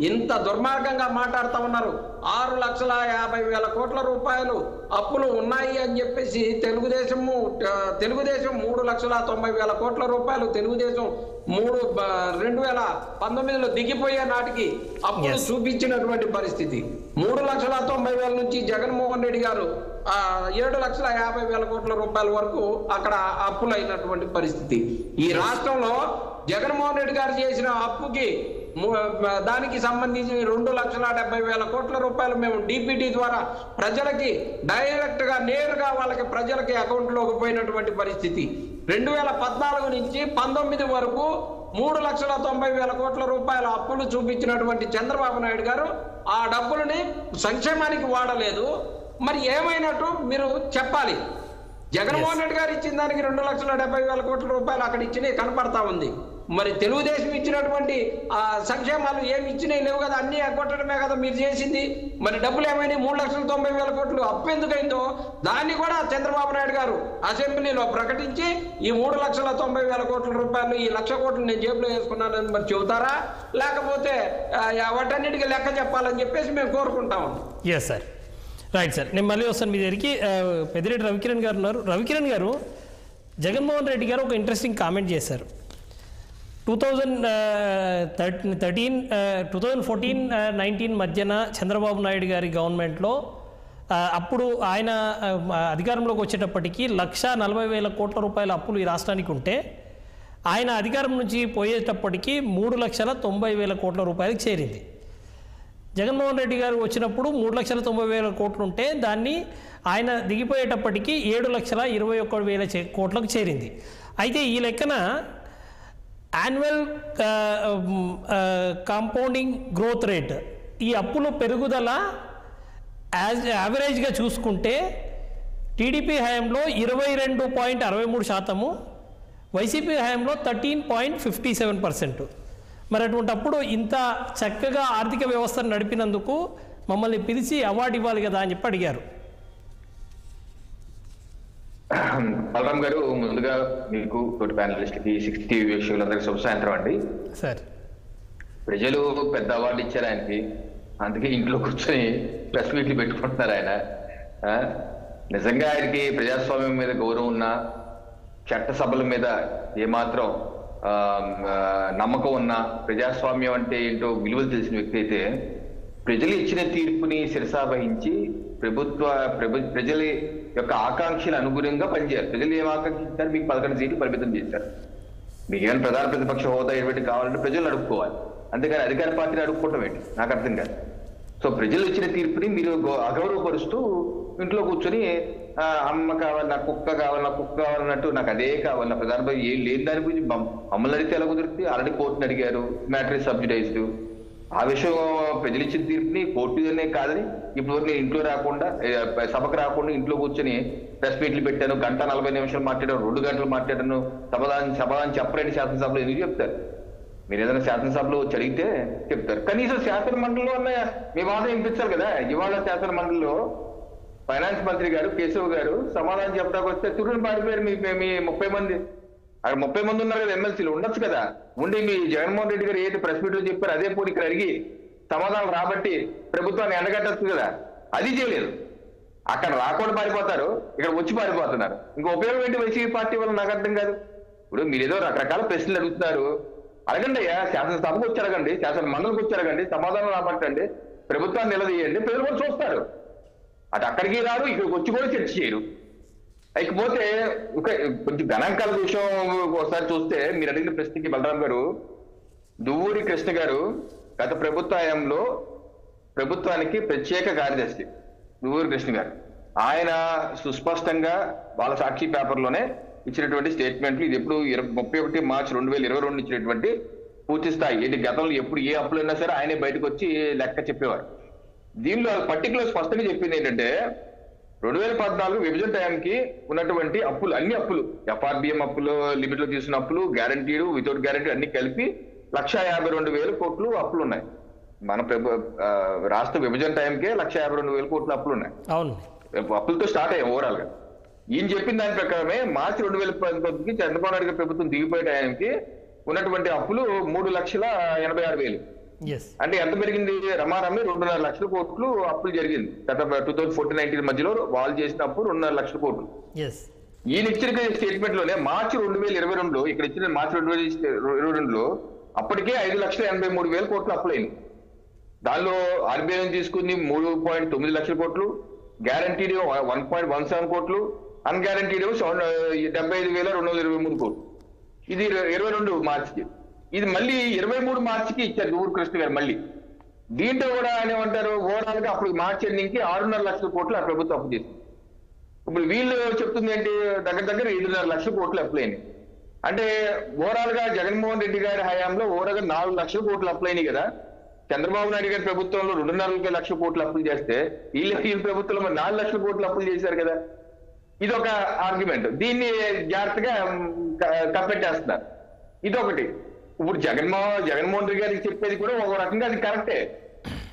ఇంత దుర్మార్గంగా మాట్లాడుతూ ఉన్నారు. 6,50,000 కోట్ల రూపాయలు అప్పులు ఉన్నాయి అని చెప్పేసి తెలుగుదేశం 3,90,000 కోట్ల రూపాయలు తెలుగుదేశం 2019లో దిగిపోయే నాటికి అప్పులు చూపించినటువంటి పరిస్థితి. 3,90,000 నుంచి జగన్మోహన్ రెడ్డి గారు 7,50,000 కోట్ల రూపాయల వరకు అక్కడ అప్పులు అయినటువంటి పరిస్థితి. ఈ రాష్ట్రంలో జగన్మోహన్ రెడ్డి గారు చేసిన అప్పుకి దానికి సంబంధించి 2,70,000 కోట్ల రూపాయలు మేము డిపిటి ద్వారా ప్రజలకి డైరెక్ట్ గా నేరుగా వాళ్ళకి ప్రజలకి అకౌంట్లోకి పోయినటువంటి పరిస్థితి. 2014 నుంచి 19 వరకు 3,90,000 కోట్ల రూపాయల అప్పులు చూపించినటువంటి చంద్రబాబు నాయుడు గారు ఆ డబ్బులని సంక్షేమానికి వాడలేదు. మరి ఏమైనట్టు మీరు చెప్పాలి. జగన్మోహన్ రెడ్డి గారు ఇచ్చిన దానికి 2,70,000 కోట్ల రూపాయలు అక్కడ ఇచ్చినవి కనపడతా ఉంది. మరి తెలుగుదేశం ఇచ్చినటువంటి సంక్షేమాలు ఏమి ఇచ్చినాయి లేవు కదా, అన్ని ఎగ్గొట్టడమే కదా మీరు చేసింది. మరి డబ్బులు ఏమైనా 3,90,000 కోట్లు అప్పు ఎందుకైందో దాన్ని కూడా చంద్రబాబు నాయుడు గారు అసెంబ్లీలో ప్రకటించి ఈ 3,90,000 కోట్ల రూపాయలు, ఈ 1,00,000 కోట్లు నేను జేబులో వేసుకున్నానని మరి చెబుతారా, లేకపోతే వాటన్నిటికీ లెక్క చెప్పాలని చెప్పేసి మేము కోరుకుంటాము. Yes sir, right sir. నేను మళ్ళీ వస్తాను మీ దగ్గరికి. పెద్దిరెడ్డి రవికిరణ్ గారు ఉన్నారు. రవికిరణ్ గారు, జగన్మోహన్ రెడ్డి గారు ఒక ఇంట్రెస్టింగ్ కామెంట్ చేశారు. 2014-19 మధ్యన చంద్రబాబు నాయుడు గారి గవర్నమెంట్లో అప్పుడు ఆయన అధికారంలోకి వచ్చేటప్పటికి 1,40,000 కోట్ల రూపాయల అప్పులు ఈ రాష్ట్రానికి ఉంటే ఆయన అధికారం నుంచి పోయేటప్పటికి 3,90,000 కోట్ల రూపాయలకు చేరింది. జగన్మోహన్ రెడ్డి గారు వచ్చినప్పుడు 3,90,000 కోట్లు ఉంటే దాన్ని ఆయన దిగిపోయేటప్పటికి 7,21,000 కోట్లకు చేరింది. అయితే ఈ లెక్కన యాన్యువల్ కాంపౌండింగ్ గ్రోత్ రేట్, ఈ అప్పుల పెరుగుదల యావరేజ్గా చూసుకుంటే టీడీపీ హయాంలో 22.63%, వైసీపీ హయాంలో 13.57%. మరి అటువంటిప్పుడు ఇంత చక్కగా ఆర్థిక వ్యవస్థను నడిపినందుకు మమ్మల్ని పిలిచి అవార్డు ఇవ్వాలి కదా అని చెప్పి అడిగారు. బలరాం గారు, ముందుగా మీకు తోటి ప్యానలిస్ట్కి 60 వీక్షకులందరికీ శుభ సాయంత్రం అండి. సార్, ప్రజలు పెద్ద అవార్డు ఇచ్చారు ఆయనకి, అందుకే ఇంట్లో కూర్చొని ప్రెస్ మీట్లు పెట్టుకుంటున్నారు ఆయన. నిజంగా ఆయనకి ప్రజాస్వామ్యం మీద గౌరవం ఉన్నా, చట్టసభల మీద ఏమాత్రం నమ్మకం ఉన్నా, ప్రజాస్వామ్యం అంటే ఏంటో విలువలు తెలిసిన వ్యక్తి అయితే ప్రజలు ఇచ్చిన తీర్పుని శిరసావహించి ప్రజల యొక్క ఆకాంక్షల అనుగుణంగా పనిచేయాలి. ప్రజలు ఏం ఆకాంక్షించారు? మీకు 11 సీట్లు పరిమితం చేశారు. మీకు ఏమైనా ప్రధాన ప్రతిపక్ష హోదా ఏమిటి కావాలంటే ప్రజలు అడుక్కోవాలి, అంతేగాని అధికార పార్టీని అడుక్కోవటం ఏంటి? నాకు అర్థం కాదు. సో ప్రజలు ఇచ్చిన తీర్పుని మీరు అగౌరవపరుస్తూ ఇంట్లో కూర్చొని అమ్మ కావాలి, నాకు కుక్క కావాలి, నాకు కుక్క కావాలన్నట్టు నాకు అదే కావాలి, నా ప్రధాన ఏం లేని దాని గురించి మమ్మల్ని అడిగితే ఎలా కుదిరితే? ఆల్రెడీ కోర్టుని అడిగారు, మ్యాటర్ సబ్సిడైజ్డ్. ఆ విషయం ప్రజలు ఇచ్చిన తీర్పుని కోర్టునే కాదని ఇప్పుడు నేను ఇంట్లో రాకుండా, సభకు రాకుండా ఇంట్లో కూర్చొని ప్రెస్ మీట్లు పెట్టాను, 1:40 మాట్లాడాను, 2 గంటలు మాట్లాడాను, సమాధానం చెప్పలేని శాసనసభలో ఎందుకు చెప్తారు? మీరు ఏదైనా శాసనసభలో అడిగితే చెప్తారు. కనీసం శాసన మండలిలో అన్న మీ వాదం వినిపించాలి కదా. ఇవాళ శాసన మండలిలో ఫైనాన్స్ మంత్రి గారు కేశవ్ గారు సమాధానం చెప్పడానికి వస్తే తురుని పాడిపోయారు. మీ 30 మంది, అక్కడ 30 మంది ఉన్నారు కదా, ఎమ్మెల్సీలు ఉండొచ్చు కదా. ఉండి మీ జగన్మోహన్ రెడ్డి గారు ఏది ప్రెస్ మీట్లో చెప్పారు అదే పోటీ ఇక్కడ అడిగి సమాధానం రాబట్టి ప్రభుత్వాన్ని ఎండగట్టచ్చు కదా. అది చేయలేదు. అక్కడ రాకుండా పారిపోతారు, ఇక్కడ వచ్చి పారిపోతున్నారు. ఇంకా ఉపయోగం ఏంటి వైసీపీ పార్టీ వల్ల? నాకు అర్థం కాదు. ఇప్పుడు మీరు ఏదో రకరకాల ప్రశ్నలు అడుగుతున్నారు, అడగండి అయ్యా. శాసనసభకు వచ్చి అడగండి, శాసన మండలికి వచ్చి అడగండి, సమాధానం రాబట్టండి, ప్రభుత్వాన్ని నిలదీయండి, ప్రజలు కూడా చూస్తారు. అటు అక్కడికి రారు, ఇక్కడికి వచ్చి కూడా చర్చ చేయరు. అయిపోతే కొంచెం గణాంకాల విషయం ఒకసారి చూస్తే మీరు అడిగిన ప్రశ్నకి బలరాం గారు, దువ్వూరి కృష్ణ గారు గత ప్రభుత్వ హయాంలో ప్రభుత్వానికి ప్రత్యేక కార్యదర్శి దువ్వూరి కృష్ణ గారు, ఆయన సుస్పష్టంగా వాళ్ళ సాక్షి పేపర్లోనే ఇచ్చినటువంటి స్టేట్మెంట్లు. ఇది ఎప్పుడు 31 మార్చి 2022 ఇచ్చినటువంటి పూర్తి స్థాయి. ఇది గతంలో ఎప్పుడు ఏ అప్పులు అయినా సరే ఆయనే బయటకు వచ్చి లెక్క చెప్పేవారు. దీనిలో పర్టికులర్ స్పష్టంగా చెప్పింది ఏంటంటే 2014 విభజన టైంకి ఉన్నటువంటి అప్పులు, అన్ని అప్పులు, ఎఫ్ఆర్బిఎం అప్పులు, లిమిట్ లో తీసుకున్న అప్పులు, గ్యారంటీలు, వితౌట్ గ్యారంటీ అన్ని కలిపి 1,52,000 కోట్లు అప్పులు ఉన్నాయి. మన రాష్ట్ర విభజన టైంకే 1,52,000 కోట్ల అప్పులు ఉన్నాయి. అవును, అప్పులతో స్టార్ట్ అయ్యాయి ఓవరాల్ గా. ఈయన చెప్పిన దాని ప్రకారమే మార్చి 2019కి చంద్రబాబు నాయుడు గారి ప్రభుత్వం దిగిపోయే టైంకి ఉన్నటువంటి అప్పులు 3,86,000. అంటే ఎంత పెరిగింది? రమారమ్మి 2.5 లక్షల కోట్లు అప్పులు జరిగింది. గత 2014-19 మధ్యలో వాళ్ళు చేసిన అప్పు 2.5 లక్షల కోట్లు. ఈయన ఇచ్చిన స్టేట్మెంట్ లోనే మార్చి 2022లో, ఇక్కడ ఇచ్చిన మార్చి 2022లో అప్పటికే 5,83,000 కోట్లు అప్పులైంది. దానిలో ఆర్బీఐ తీసుకుంది 3.9 లక్షల కోట్లు, గ్యారంటీడ్ 1.17 కోట్లు, అన్గ్యారంటీడ్ 75,223 కోట్లు. ఇది 22 మార్చికి. ఇది మళ్ళీ 23 మార్చికి ఇచ్చారు దువ్వూరి కృష్ణ గారు మళ్ళీ. దీంట్లో కూడా ఆయన ఏమంటారు, ఓవరాల్ గా అప్పుడు మార్చి ఎండింగ్కి 6.5 లక్షల కోట్లు ఆ ప్రభుత్వం అప్పు చేసింది. ఇప్పుడు వీళ్ళు చెప్తుంది ఏంటి, దగ్గర 5.5 లక్షల కోట్లు అప్లైనాయి. అంటే ఓవరాల్ గా జగన్మోహన్ రెడ్డి గారి హయాంలో ఓవరాల్ గా 4 లక్షల కోట్లు అప్లైనాయి కదా. చంద్రబాబు నాయుడు గారి ప్రభుత్వంలో 2.5 లక్షల కోట్లు అప్పులు చేస్తే వీళ్ళ ప్రభుత్వంలో 4 లక్షల కోట్లు అప్పులు చేశారు కదా. ఇది ఒక ఆర్గ్యుమెంట్. దీన్ని జాగ్రత్తగా కప్పెట్టేస్తున్నారు. ఇదొకటి. ఇప్పుడు జగన్మోహన్ రెడ్డి గారికి చెప్పేది కూడా ఒక రకంగా అది కరెక్టే.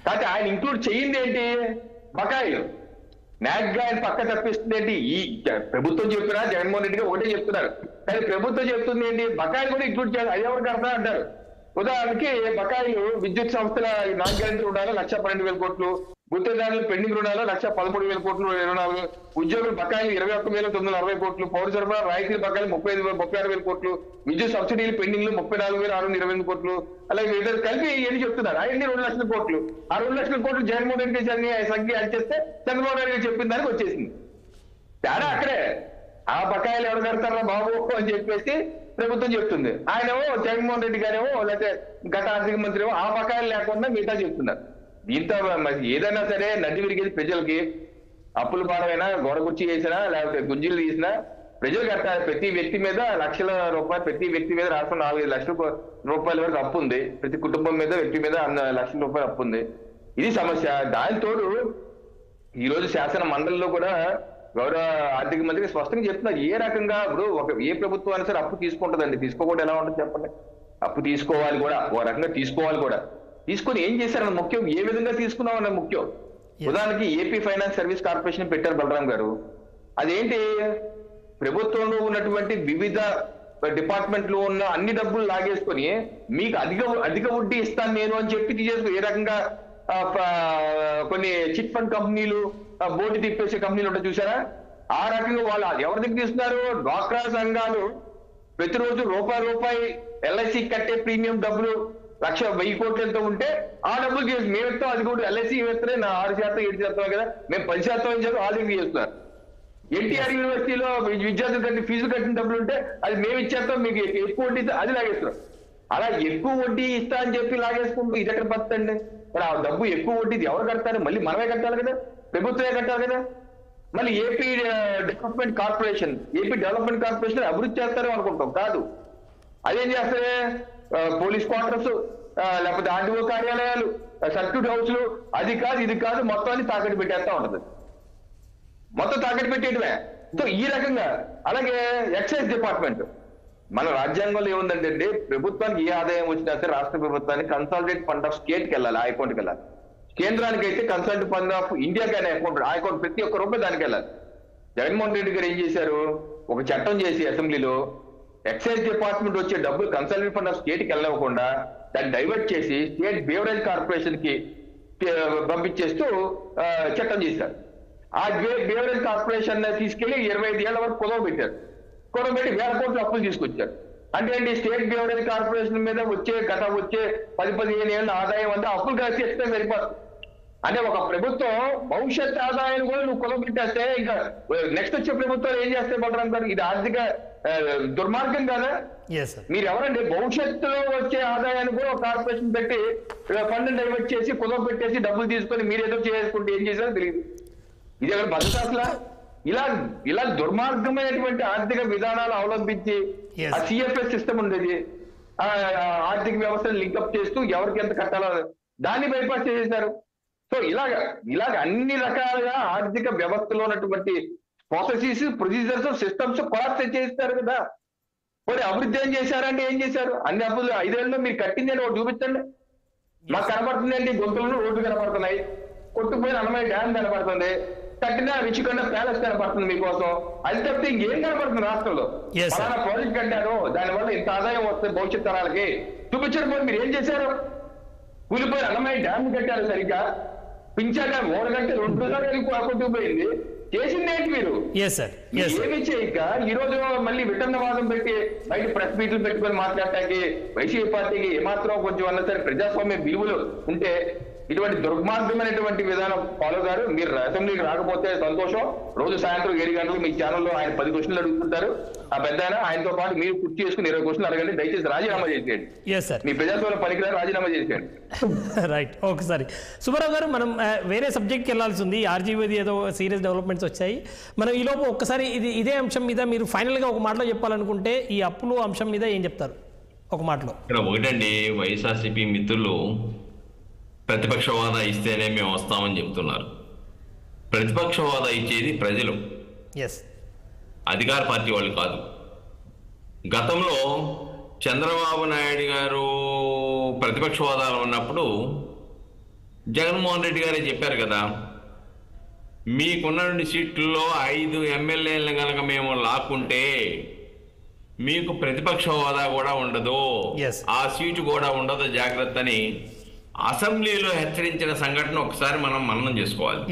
కాకపోతే ఆయన ఇంక్లూడ్ చేయింది ఏంటి, బకాయిలు. నాగ్గా ఆయన పక్క తప్పిస్తుంది ఏంటి, ఈ ప్రభుత్వం చెప్తున్నా జగన్మోహన్ రెడ్డి గారు ఒకటే చెప్తున్నారు, కానీ ప్రభుత్వం చెప్తుంది ఏంటి, బకాయిలు కూడా ఇంక్లూడ్ చేయాలి. అది ఎవరు కడతా అంటారు. ఉదాహరణకి బకాయిలు విద్యుత్ సంస్థల నాన్ గ్యారెంటీ రుణాలు 1,12,000 కోట్లు, గుత్తేదారులు పెండింగ్ రుణాలు 1,13,000 కోట్లు రుణాలు, ఉద్యోగుల బకాయిలు 21,960 కోట్లు, పౌర సరఫరా రాయితీ బకాయిలు 36,000 కోట్లు, విద్యుత్ సబ్సిడీలు పెండింగ్లు 34,628 కోట్లు, అలాగే ఇద్దరు కలిపి ఎన్ని చెప్తున్నారు, అవన్నీ 2 లక్షల కోట్లు. ఆ 2 లక్షల కోట్లు జగన్మోహన్ రెడ్డి గారి సంఖ్య అంచేస్తే చంద్రబాబు నాయుడు గారు చెప్పిన దానికి వచ్చేసింది. తేడా అక్కడే. ఆ బకాయిలు ఎవరు కడతారా బాబు అని చెప్పేసి ప్రభుత్వం చెప్తుంది. ఆయనేమో జగన్మోహన్ రెడ్డి గారేమో లేకపోతే గత ఆర్థిక మంత్రి ఏమో ఆ బకాయిలు లేకుండా మిగతా చెప్తున్నారు. దీంతో ఏదైనా సరే నడ్డి విరిగేది ప్రజలకి. అప్పుల భారమైనా గోడగుర్చి వేసినా లేకపోతే గుంజీలు తీసినా ప్రజలు కట్టాలి. ప్రతి వ్యక్తి మీద లక్షల రూపాయలు, ప్రతి వ్యక్తి మీద రాష్ట్రం 4-5 లక్షల రూపాయల వరకు అప్పు ఉంది. ప్రతి కుటుంబం మీద వ్యక్తి మీద 1 లక్షల రూపాయలు అప్పు ఉంది. ఇది సమస్య. దానితోడు ఈ రోజు శాసన మండలిలో కూడా గౌరవ ఆర్థిక మంత్రి స్పష్టంగా చెప్తున్నారు ఏ రకంగా. ఇప్పుడు ఏ ప్రభుత్వం అయినా సరే అప్పు తీసుకుంటుందండి, తీసుకోకుండా ఎలా ఉంటుంది చెప్పండి. అప్పు తీసుకోవాలి కూడా, ఓ రకంగా తీసుకోవాలి కూడా. తీసుకొని ఏం చేశారన్న ముఖ్యం, ఏ విధంగా తీసుకున్నాం అన్న ముఖ్యం. ఉదాహరణకి ఏపీ ఫైనాన్స్ సర్వీస్ కార్పొరేషన్ పెట్టారు బలరాం గారు. అదేంటి, ప్రభుత్వంలో ఉన్నటువంటి వివిధ డిపార్ట్మెంట్ లో ఉన్న అన్ని డబ్బులు లాగేసుకొని మీకు అధిక వడ్డీ ఇస్తాను నేను అని చెప్పి తీసేసుకో. ఏ రకంగా కొన్ని చిట్ ఫండ్ కంపెనీలు, బోర్డు తిప్పేసే కంపెనీలు ఉంటాయి చూసారా, ఆ రకంగా వాళ్ళు ఎవరి దగ్గర తీస్తున్నారు. డ్వాక్రా సంఘాలు ప్రతిరోజు రూపాయి ఎల్ఐసి కట్టే ప్రీమియం డబ్బులు 1,00,000 కోట్లు ఎంత ఉంటే ఆ డబ్బులు మేము ఇస్తాం. అది కూడా ఎల్ఐసి వేస్తేనే 6%, 7% కదా, మేము 10% ఇచ్చారు, వాళ్ళు దగ్గర చేస్తున్నారు. ఎన్టీఆర్ యూనివర్సిటీలో విద్యార్థులు కట్టి ఫీజు కట్టిన డబ్బులు ఉంటే అది మేము ఇచ్చేస్తాం, మీకు ఎక్కువ వడ్డీ అది లాగేస్తున్నాం. అలా ఎక్కువ వడ్డీ ఇస్తా అని చెప్పి లాగేసుకుంటూ ఇది ఎక్కడ పడుతుంది. మరి ఆ డబ్బు ఎక్కువ వడ్డీ ఎవరు కడతారు, మళ్ళీ మనమే కట్టాలి కదా, ప్రభుత్వమే కట్టాలి కదా. మళ్ళీ ఏపీ డెవలప్మెంట్ కార్పొరేషన్ అభివృద్ధి చేస్తారు అనుకుంటాం, కాదు. అదేం చేస్తారు, పోలీస్ క్వార్టర్స్, లేకపోతే ఆర్డీఓ కార్యాలయాలు, సర్క్యూట్ హౌస్లు, అది కాదు ఇది కాదు మొత్తాన్ని తాకట్టు పెట్టేస్తా ఉంటది. మొత్తం తాకట్టు పెట్టేయడమే. సో ఈ రకంగా. అలాగే ఎక్సైజ్ డిపార్ట్మెంట్, మన రాజ్యాంగంలో ఏముందంటే ప్రభుత్వానికి ఏ ఆదాయం వచ్చినా సరే రాష్ట్ర ప్రభుత్వానికి కన్సాలిడేట్ ఫండ్ ఆఫ్ స్టేట్కి వెళ్ళాలి, ఆ అకౌంట్కి వెళ్ళాలి. కేంద్రానికి అయితే కన్సాలిడేట్ ఫండ్ ఆఫ్ ఇండియాకి అనే అకౌంట్, ఆ అకౌంట్ ప్రతి ఒక్క రూపాయి దానికి వెళ్ళాలి. జగన్మోహన్ రెడ్డి గారు ఏం చేశారు, ఒక చట్టం చేసి అసెంబ్లీలో ఎక్సైజ్ డిపార్ట్మెంట్ వచ్చే డబ్బులు కన్సాలిడేట్ ఫండ్ ఆఫ్ స్టేట్కి వెళ్ళకుండా దాన్ని డైవర్ట్ చేసి స్టేట్ బేవరేజ్ కార్పొరేషన్ కి పంపించేస్తూ చట్టం చేశారు. ఆ బేవరేజ్ కార్పొరేషన్ తీసుకెళ్లి 25 ఏళ్ల వరకు కుదవబెట్టారు. కుదవబెట్టి 1000 కోట్ల అప్పులు తీసుకొచ్చారు. అంటే ఏంటి, స్టేట్ బేవరేజ్ కార్పొరేషన్ మీద వచ్చే 10-15 ఏళ్ళ ఆదాయం అంతా అప్పులు కలిసి చేస్తే సరిపోతుంది. అంటే ఒక ప్రభుత్వం భవిష్యత్ ఆదాయాన్ని కూడా నువ్వు కుదవబెట్టేస్తే ఇంకా నెక్స్ట్ వచ్చే ప్రభుత్వాలు ఏం చేస్తే బలరాం గారు, ఇది ఆర్థిక దుర్మార్గం కదా. మీరు ఎవరండి, భవిష్యత్తులో వచ్చే ఆదాయాన్ని కూడా ఒక కార్పొరేషన్ పెట్టి ఫండ్ డైవర్ట్ చేసి కుదవబెట్టేసి డబ్బులు తీసుకొని మీరు ఏదో చేసుకుంటే ఏం చేశారో తెలియదు. ఇది ఎవరు భద్రత అసలు. ఇలా దుర్మార్గమైనటువంటి ఆర్థిక విధానాలు అవలంబించి ఆ సిఎఫ్ఎస్ సిస్టమ్ ఉండేది, ఆర్థిక వ్యవస్థను లింకప్ చేస్తూ ఎవరికి ఎంత కట్టాలో దాన్ని బైపాస్ చేసేశారు. సో ఇలాగ అన్ని రకాలుగా ఆర్థిక వ్యవస్థలో ఉన్నటువంటి ప్రాసెసెస్, ప్రొసీజర్స్, సిస్టమ్స్ కొలాప్స్ చేస్తారు కదా. మరి అభివృద్ధి ఏం చేశారంటే ఏం చేశారు, అన్ని అప్పులు 5 ఏళ్ళలో మీరు కట్టింది అని ఒకటి చూపించండి. మాకు కనబడుతుంది అండి, గొంతులను రోడ్లు కనబడుతున్నాయి, కొట్టుకుపోయిన అన్నమయ్య డ్యామ్ కనబడుతుంది, కట్టిన రిచికొండ ప్యాలెస్ కనబడుతుంది మీకోసం. అది తప్పితే ఇంకేం కనబడుతుంది రాష్ట్రంలో. ఫలానా ప్రాజెక్ట్ కట్టారు, దానివల్ల ఇంత ఆదాయం వస్తుంది భవిష్యత్ తరాలకి చూపించడం పోయి మీరు ఏం చేశారు. కూలిపోయిన అన్నమయ్య డ్యామ్ కట్టారు సరిగ్గా, పింఛాక 3 గంటలు 2 సార్లు కొట్టుకుపోయింది. చేసింది ఏంటి మీరు, ఏమి చేయక ఈ రోజు మళ్ళీ విటన్నవాదం పెట్టి బయట ప్రెస్ మీట్లు పెట్టుకొని మాట్లాడటానికి వైసీపీ పార్టీకి ఏమాత్రం కొంచెం అన్న సరే ప్రజాస్వామ్య విలువలు ఉంటే ఇటువంటి దుర్మార్గమైనటువంటి విధానం ఫాలో గారు. మీరు అసెంబ్లీకి రాకపోతే సంతోషం. రోజు సాయంత్రం 7 గంటలకు మీ ఛానల్లో ఆయన 10 క్వశ్చన్లు అడుగుతుంటారు. ఆ పెద్ద ఆయనతో పాటు మీరు కుర్చీ చేసుకుని 20 క్వశ్చన్లు అడగండి. దయచేసి రాజీనామా చేసేయండి. మీ ప్రజాస్వామ్య పనికిరాని రాజీనామా చేసేయండి. రైట్, ఒకసారి సుబ్బారావు గారు మనం వేరే సబ్జెక్ట్కి వెళ్ళాల్సి ఉంది. ఆర్జీవీది ఏదో సీరియస్ డెవలప్మెంట్స్ వచ్చాయి. మనం ఈలోపు ఒక్కసారి ఇదే అంశం మీద మీరు ఫైనల్గా ఒక మాటలో చెప్పాలనుకుంటే ఈ అప్పులు అంశం మీద ఏం చెప్తారు ఒక మాటలో? ఇక్కడ ఒకటండి, వైఎస్ఆర్సీపీ మిత్రులు ప్రతిపక్ష హోదా ఇస్తేనే మేము వస్తామని చెప్తున్నారు. ప్రతిపక్ష హోదా ఇచ్చేది ప్రజలు, అధికార పార్టీ వాళ్ళు కాదు. గతంలో చంద్రబాబు నాయుడు గారు ప్రతిపక్ష హోదాలో ఉన్నప్పుడు జగన్మోహన్ రెడ్డి గారే చెప్పారు కదా, మీకున్న 2 సీట్లలో 5 ఎమ్మెల్యేలను కనుక మేము లాక్కుంటే మీకు ప్రతిపక్ష హోదా కూడా ఉండదు, ఆ సీటు కూడా ఉండదు, జాగ్రత్త అని అసెంబ్లీలో హెచ్చరించిన సంఘటన ఒకసారి మనం మననం చేసుకోవాలి.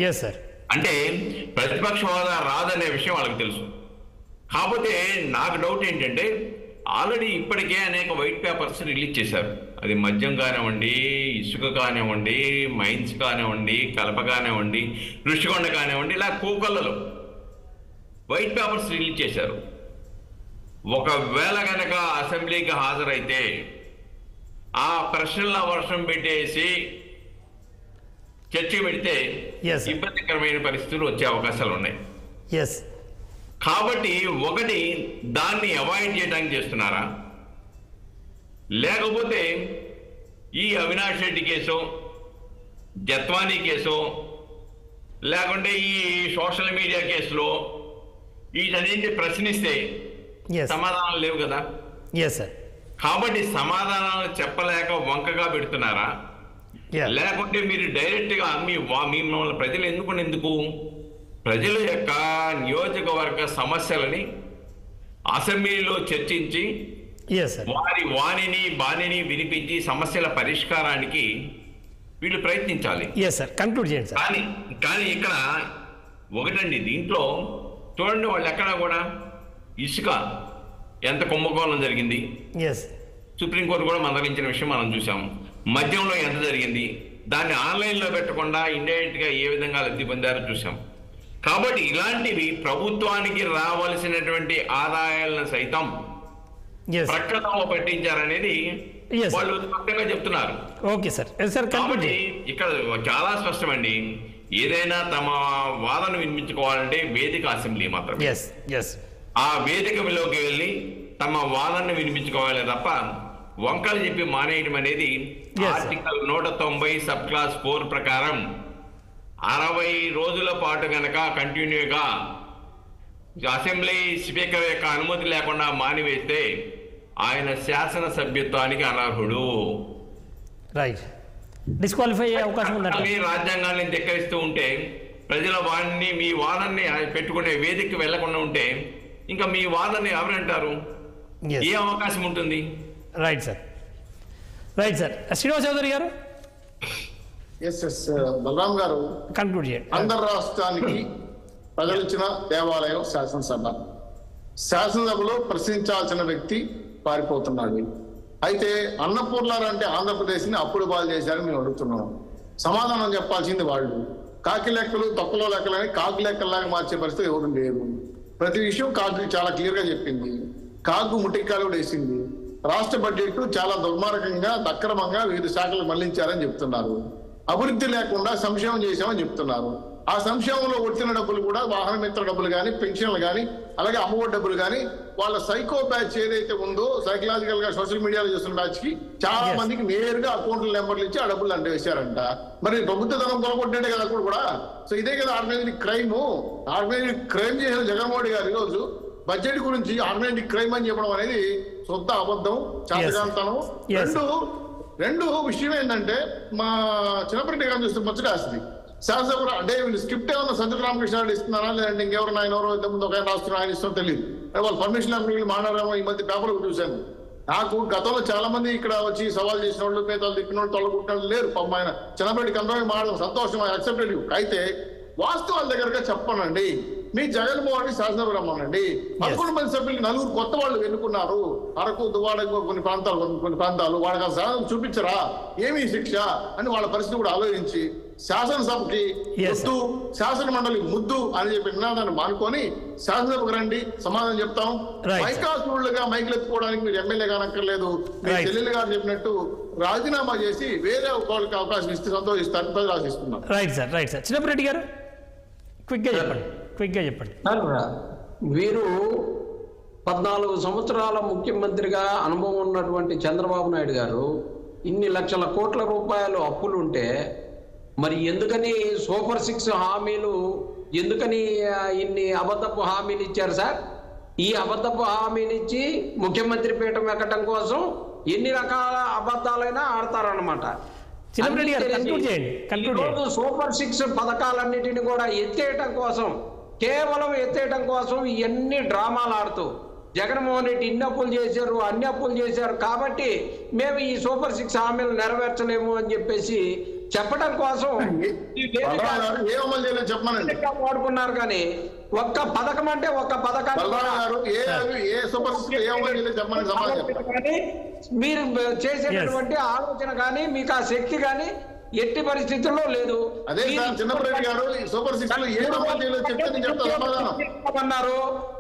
అంటే ప్రతిపక్ష హోదా రాదనే విషయం వాళ్ళకి తెలుసు. కాకపోతే నాకు డౌట్ ఏంటంటే ఆల్రెడీ ఇప్పటికే అనేక వైట్ పేపర్స్ రిలీజ్ చేశారు. అది మద్యం కానివ్వండి, ఇసుక కానివ్వండి, మైన్స్ కానివ్వండి, కలప కానివ్వండి, ఋషికొండ కానివ్వండి, ఇలా కోకొల్లలో వైట్ పేపర్స్ రిలీజ్ చేశారు. ఒకవేళ కనుక అసెంబ్లీకి హాజరైతే ఆ ప్రశ్నల వర్షం పెట్టేసి చర్చ పెడితే ఇబ్బందికరమైన పరిస్థితులు వచ్చే అవకాశాలు ఉన్నాయి. కాబట్టి ఒకటి దాన్ని అవాయిడ్ చేయడానికి చేస్తున్నారా, లేకపోతే ఈ అవినాష్ రెడ్డి కేసు, జత్వానీ కేసు, లేకుంటే ఈ సోషల్ మీడియా కేసులో వీటన్నింటి ప్రశ్నిస్తే సమాధానాలు లేవు కదా. కాబట్టి సమాధానాలు చెప్పలేక వంకగా పెడుతున్నారా, లేకుంటే మీరు డైరెక్ట్ గా మిమ్మల్ని ప్రజలు ఎందుకు ప్రజల యొక్క నియోజకవర్గ సమస్యలని అసెంబ్లీలో చర్చించి వారి బాణిని వినిపించి సమస్యల పరిష్కారానికి వీళ్ళు ప్రయత్నించాలి. కానీ ఇక్కడ ఒకటండి, దీంట్లో చూడండి, వాళ్ళు ఎక్కడా కూడా ఇసుక ఎంత కుంభకోణం జరిగింది, సుప్రీంకోర్టు కూడా మందలించిన విషయం మనం చూసాం. మద్యంలో ఎంత జరిగింది, దాన్ని ఆన్లైన్లో పెట్టకుండా ఇండైరెక్ట్ గా ఏ విధంగా లబ్ధి పొందారో చూసాం. కాబట్టి ఇలాంటివి ప్రభుత్వానికి రావాల్సినటువంటి ఆదాయాలను సైతం ప్రకటనలో పెట్టించారనేది వాళ్ళు స్పష్టంగా చెప్తున్నారు. కాబట్టి ఇక్కడ చాలా స్పష్టమండి, ఏదైనా తమ వాదన వినిపించుకోవాలంటే వేదిక అసెంబ్లీ మాత్రమే. ఆ వేదికలోకి వెళ్ళి తమ వాదనను వినిపించుకోవాలి తప్ప వంకలు చెప్పి మానేయడం అనేది ఆర్టికల్ 190 సబ్ క్లాస్ 4 ప్రకారం 60 రోజుల పాటు గనక కంటిన్యూగా అసెంబ్లీ స్పీకర్ యొక్క అనుమతి లేకుండా మానివేస్తే ఆయన శాసన సభ్యత్వానికి అనర్హుడు. డిస్క్వాలిఫై అయ్యే అవకాశం ఉంది. రాజ్యాంగాన్ని ధిక్కరిస్తూ ఉంటే ప్రజల వాడిని మీ వాదనని పెట్టుకునే వేదికకి వెళ్లకుండా ఉంటే ఇంకా మీ వాదనని ఎవరంటారు, ఏ అవకాశం ఉంటుంది? Right sir. శ్రీనివాస్ చౌదరి గారు. బలరాం గారు, కన్క్లూడ్ చేయండి. ఆంధ్ర రాష్ట్రానికి ప్రజలు ఇచ్చిన దేవాలయం శాసనసభ. శాసనసభలో ప్రశ్నించాల్సిన వ్యక్తి పారిపోతున్నాడు. అయితే అన్నపూర్ణారు అంటే ఆంధ్రప్రదేశ్ ని అప్పుడు బాధ చేశారని మేము అడుగుతున్నాం. సమాధానం చెప్పాల్సింది వాళ్ళు. కాకి లెక్కలు తొక్కలో లెక్కలని కాకి లెక్కల్లాగా మార్చే పరిస్థితి ఎవరు లేదు. ప్రతి విషయం కాకి చాలా క్లియర్ గా చెప్పింది. కాకు ముటిక్కాలు కూడా వేసింది. రాష్ట్ర బడ్జెట్ చాలా దుర్మార్గంగా అక్రమంగా వివిధ శాఖలు మళ్లించారని చెప్తున్నారు. అభివృద్ధి లేకుండా సంక్షేమం చేశామని చెప్తున్నారు. ఆ సంక్షేమంలో వచ్చిన డబ్బులు కూడా వాహన మిత్ర డబ్బులు కానీ, పెన్షన్లు కానీ, అలాగే అమ్మఒడి డబ్బులు కానీ వాళ్ళ సైకో బ్యాచ్ ఏదైతే ఉందో, సైకలాజికల్ గా సోషల్ మీడియాలో చేస్తున్న బ్యాచ్ కి చాలా మందికి నేరుగా అకౌంట్ల నెంబర్లు ఇచ్చి ఆ డబ్బులు అంటే వేశారంట. మరి ప్రభుత్వ ధనం కొనగొట్టే కదా అక్కడ కూడా. సో ఇదే కదా ఆర్గనైజ్డ్ క్రైమ్. ఆర్గనైజ్డ్ క్రైమ్ చేసిన జగన్మోహన్ రెడ్డి గారు ఈరోజు బడ్జెట్ గురించి ఆర్గనైజ్డ్ క్రైమ్ అని చెప్పడం అనేది సొంత అబద్ధం, చాతకాంతనం. రెండు విషయం ఏంటంటే, మా చిన్నప్పటి గారిని చూస్తే ముచ్చటేస్తుంది. శాసనసభ అంటే వీళ్ళు స్క్రిప్ట్ ఏమన్నా సంజయ్ రామకృష్ణ ఇస్తున్నారా, లేదంటే ఇంకెవరు ఆయన ఎవరో ఇంతకుముందు ఒక ఆయన రాస్తున్నా ఆయన ఇస్తారో తెలియదు. వాళ్ళు పర్మిషన్ వీళ్ళు మాట్లాడారేమో. ఈ మధ్య పేపర్లు చూశాను. నాకు గతంలో చాలా మంది ఇక్కడ వచ్చి సవాల్ చేసిన వాళ్ళు, పేదలు తిప్పిన వాళ్ళు, తొలగొట్టిన వాళ్ళు లేరు. పాపం ఆయన చిన్నప్పటి కంట్రోల్ మాట్లాడడం సంతోషం, యాక్సెప్టెడ్. అయితే వాస్తవాల దగ్గరగా చెప్పనండి. మీ జగన్మోహన్ రెడ్డి శాసనసభ రమ్మనండి. 11 మంది సభ్యులు 4 కొత్త వాళ్ళు ఎన్నుకున్నారు. అరకు దువాడ కొన్ని ప్రాంతాలు వాళ్ళకి శాసనం చూపించరా, ఏమీ శిక్ష అని వాళ్ళ పరిస్థితి కూడా ఆలోచించి శాసనసభకి ముద్దు, శాసన మండలి ముద్దు అని చెప్పి నినాదాన్ని మానుకొని శాసనసభకు రండి, సమాధానం చెప్తాం. మైకాసులుగా మైకులు ఎత్తుకోవడానికి మీరు ఎమ్మెల్యే కానక్కర్లేదు. మీ చెల్లెలు గారు చెప్పినట్టు రాజీనామా చేసి వేరే వాళ్ళకి అవకాశం ఇస్తే సంతోషిస్తారు ఆశిస్తున్నాం. Right sir, right sir. Chinnappa Reddy గారు క్విక్గా చెప్పండి. వీరు 14 సంవత్సరాల ముఖ్యమంత్రిగా అనుభవం ఉన్నటువంటి చంద్రబాబు నాయుడు గారు ఇన్ని లక్షల కోట్ల రూపాయలు అప్పులుంటే మరి ఎందుకని సూపర్ 6 హామీలు, ఎందుకని ఇన్ని అబద్ధపు హామీలు ఇచ్చారు సార్? ఈ అబద్ధపు హామీలు ఇచ్చి ముఖ్యమంత్రి పీఠం ఎక్కడం కోసం ఎన్ని రకాల అబద్ధాలైనా ఆడతారన్నమాట. సూపర్ 6 పథకాలన్నిటిని కూడా కేవలం ఎత్తేయటం కోసం ఇవన్నీ డ్రామాలు ఆడుతూ జగన్మోహన్ రెడ్డి ఇన్ని అప్పులు చేశారు, అన్ని అప్పులు చేశారు కాబట్టి మేము ఈ సూపర్ 6 హామీలు నెరవేర్చలేము అని చెప్పేసి చెప్పడం కోసం వాడుకున్నారు. కానీ ఒక్క పథకం అంటే ఒక్క పథకాన్ని మీరు చేసేటటువంటి ఆలోచన కానీ మీకు ఆ శక్తి కానీ ఎట్టి పరిస్థితుల్లో లేదు. అన్నారు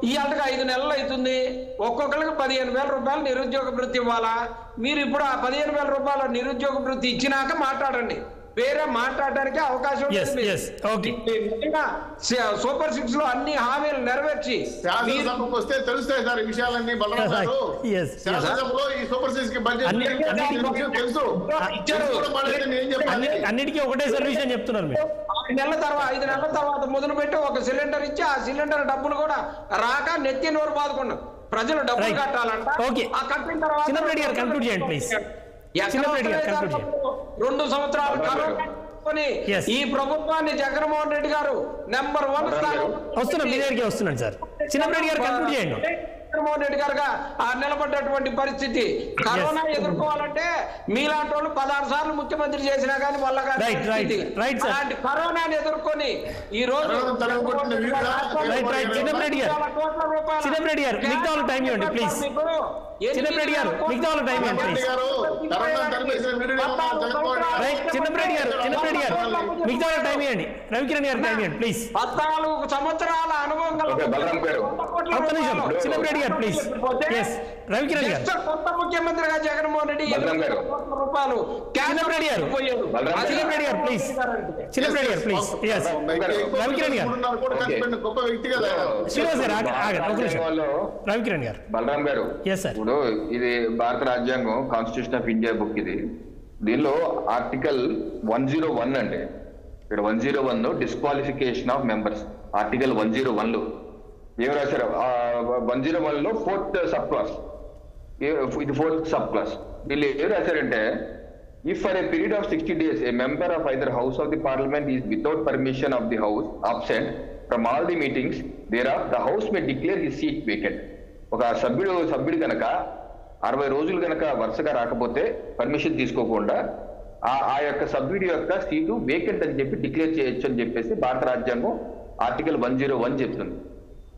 ఇవాళకి 5 నెలలు అవుతుంది. ఒక్కొక్కరికి 15,000 రూపాయలు నిరుద్యోగ భృతి ఇవ్వాలా? మీరు ఇప్పుడు ఆ 15,000 రూపాయల నిరుద్యోగ భృతి ఇచ్చినాక మాట్లాడండి. వేరే మాట్లాడడానికి అవకాశం సూపర్ 6 లో అన్ని హామీలు నెరవేర్చి వస్తే తెలుస్తాయి సార్ ఈ విషయాలన్నీ. అన్నిటికీ ఒకటే సర్వీస్ చెప్తున్నారు. 5 నెలల తర్వాత మొదలు పెట్టి ఒక సిలిండర్ ఇచ్చి ఆ సిలిండర్ డబ్బులు కూడా రాక నెత్తి నోరు బాదుకున్నాం. ప్రజలు డబ్బులు కట్టాలంట. ఆ కట్టిన తర్వాత 2 సంవత్సరాలు కరోనా ఈ ప్రభుత్వాన్ని జగన్మోహన్ రెడ్డి గారు నెంబర్ 1 స్థానం వస్తున్నాను సార్. చిన్నప్పరెడ్డి గారు కంక్లూడ్ చేయండి. జగన్మోహన్ రెడ్డి గారుగా నిలబడ్డటువంటి పరిస్థితి. కరోనా ఎదుర్కోవాలంటే మీలాంటి వాళ్ళు 16 సార్లు ముఖ్యమంత్రి చేసినా కానీ వల్ల అలాంటి కరోనాని ఎదుర్కొని ఈ రోజు రవికిరణ్ గారు టైం ఇవ్వండి ప్లీజ్. 14 సంవత్సరాల అనుభవం కొత్త ముఖ్యమంత్రిగా జగన్మోహన్ రెడ్డి రూపాయలు రవికిరణ్ గారు. బలరాం గారు, ఇప్పుడు ఇది భారత రాజ్యాంగం, కాన్స్టిట్యూషన్ ఆఫ్ ఇండియా బుక్ ఇది. దీనిలో ఆర్టికల్ 101 అండి. ఇక్కడ 101 డిస్క్వాలిఫికేషన్ ఆఫ్ మెంబర్స్. ఆర్టికల్ 101 లో ఏం రాశారు? 101 లో 4th సబ్ క్లాస్, ఇది 4th సబ్ క్లాస్. వీళ్ళు ఏం రాశారంటే, if for a period of 60 days a member of either house of the parliament is without permission of the house absent from all the meetings thereof the house may declare his seat vacant. ఒక సభ్యుడు కనుక 60 రోజులు కనుక వరుసగా రాకపోతే permission తీసుకోకుండా ఆ యొక్క సభ్యుడి యొక్క సీటు వేకెంట్ అని చెప్పి డిక్లేర్ చేయొచ్చు అని చెప్పేసి భారత రాజ్యాంగం ఆర్టికల్ 101 చెప్తుంది.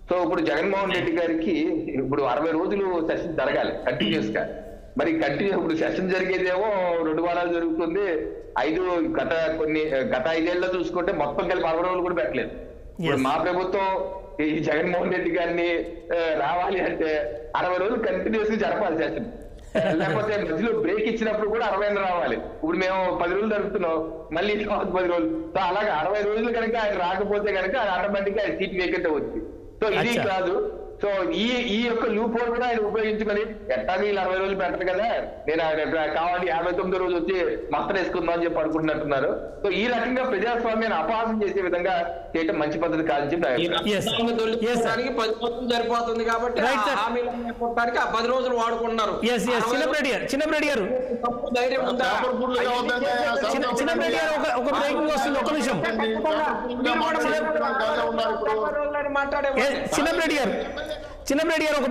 సో ఇప్పుడు జగన్మోహన్ రెడ్డి గారికి ఇప్పుడు 60 రోజులు సెషన్ జరగాలి కంటిన్యూస్ గా. మరి ఇప్పుడు సెషన్ జరిగేదేమో 2 వారాలు జరుగుతుంది. గత 5 ఏళ్ళలో చూసుకుంటే మొత్తం కలిపి 60 రోజులు కూడా పెట్టలేదు. ఇప్పుడు మా ప్రభుత్వం ఈ జగన్మోహన్ రెడ్డి గారిని రావాలి అంటే 60 రోజులు కంటిన్యూస్ గా జరపాలి సెషన్. లేకపోతే మధ్యలో బ్రేక్ ఇచ్చినప్పుడు కూడా 60 రావాలి. ఇప్పుడు మేము 10 రోజులు జరుపుతున్నాం, మళ్ళీ 10 రోజులు. సో అలాగే 60 రోజులు కనుక ఆయన రాకపోతే కనుక ఆటోమేటిక్ గా ఆయన సీట్ వేకెంట్ అవుతుంది. సో ఇది కాదు. సో ఈ యొక్క లూప్ హోల్ కూడా ఆయన ఉపయోగించుకొని ఎట్టాగా 60 రోజులు పెట్టరు కదా, నేను కావాలి 59 రోజు వచ్చి మస్తరు వేసుకుందాం అని చెప్పి అనుకుంటున్నట్టున్నారు. సో ఈ రకంగా ప్రజాస్వామ్యాన్ని అపహాసం చేసే విధంగా చేయటం మంచి పద్ధతి కాదని చెప్పి 10 రోజులు సరిపోతుంది కాబట్టి ఆ 10 రోజులు వాడుకుంటున్నారు. చిన్నప్పరెడ్డి గారు ఒక బ్రేకింగ్ వస్తుంది, ఒక నిమిషం. చిన్నప్పరెడ్డి గారు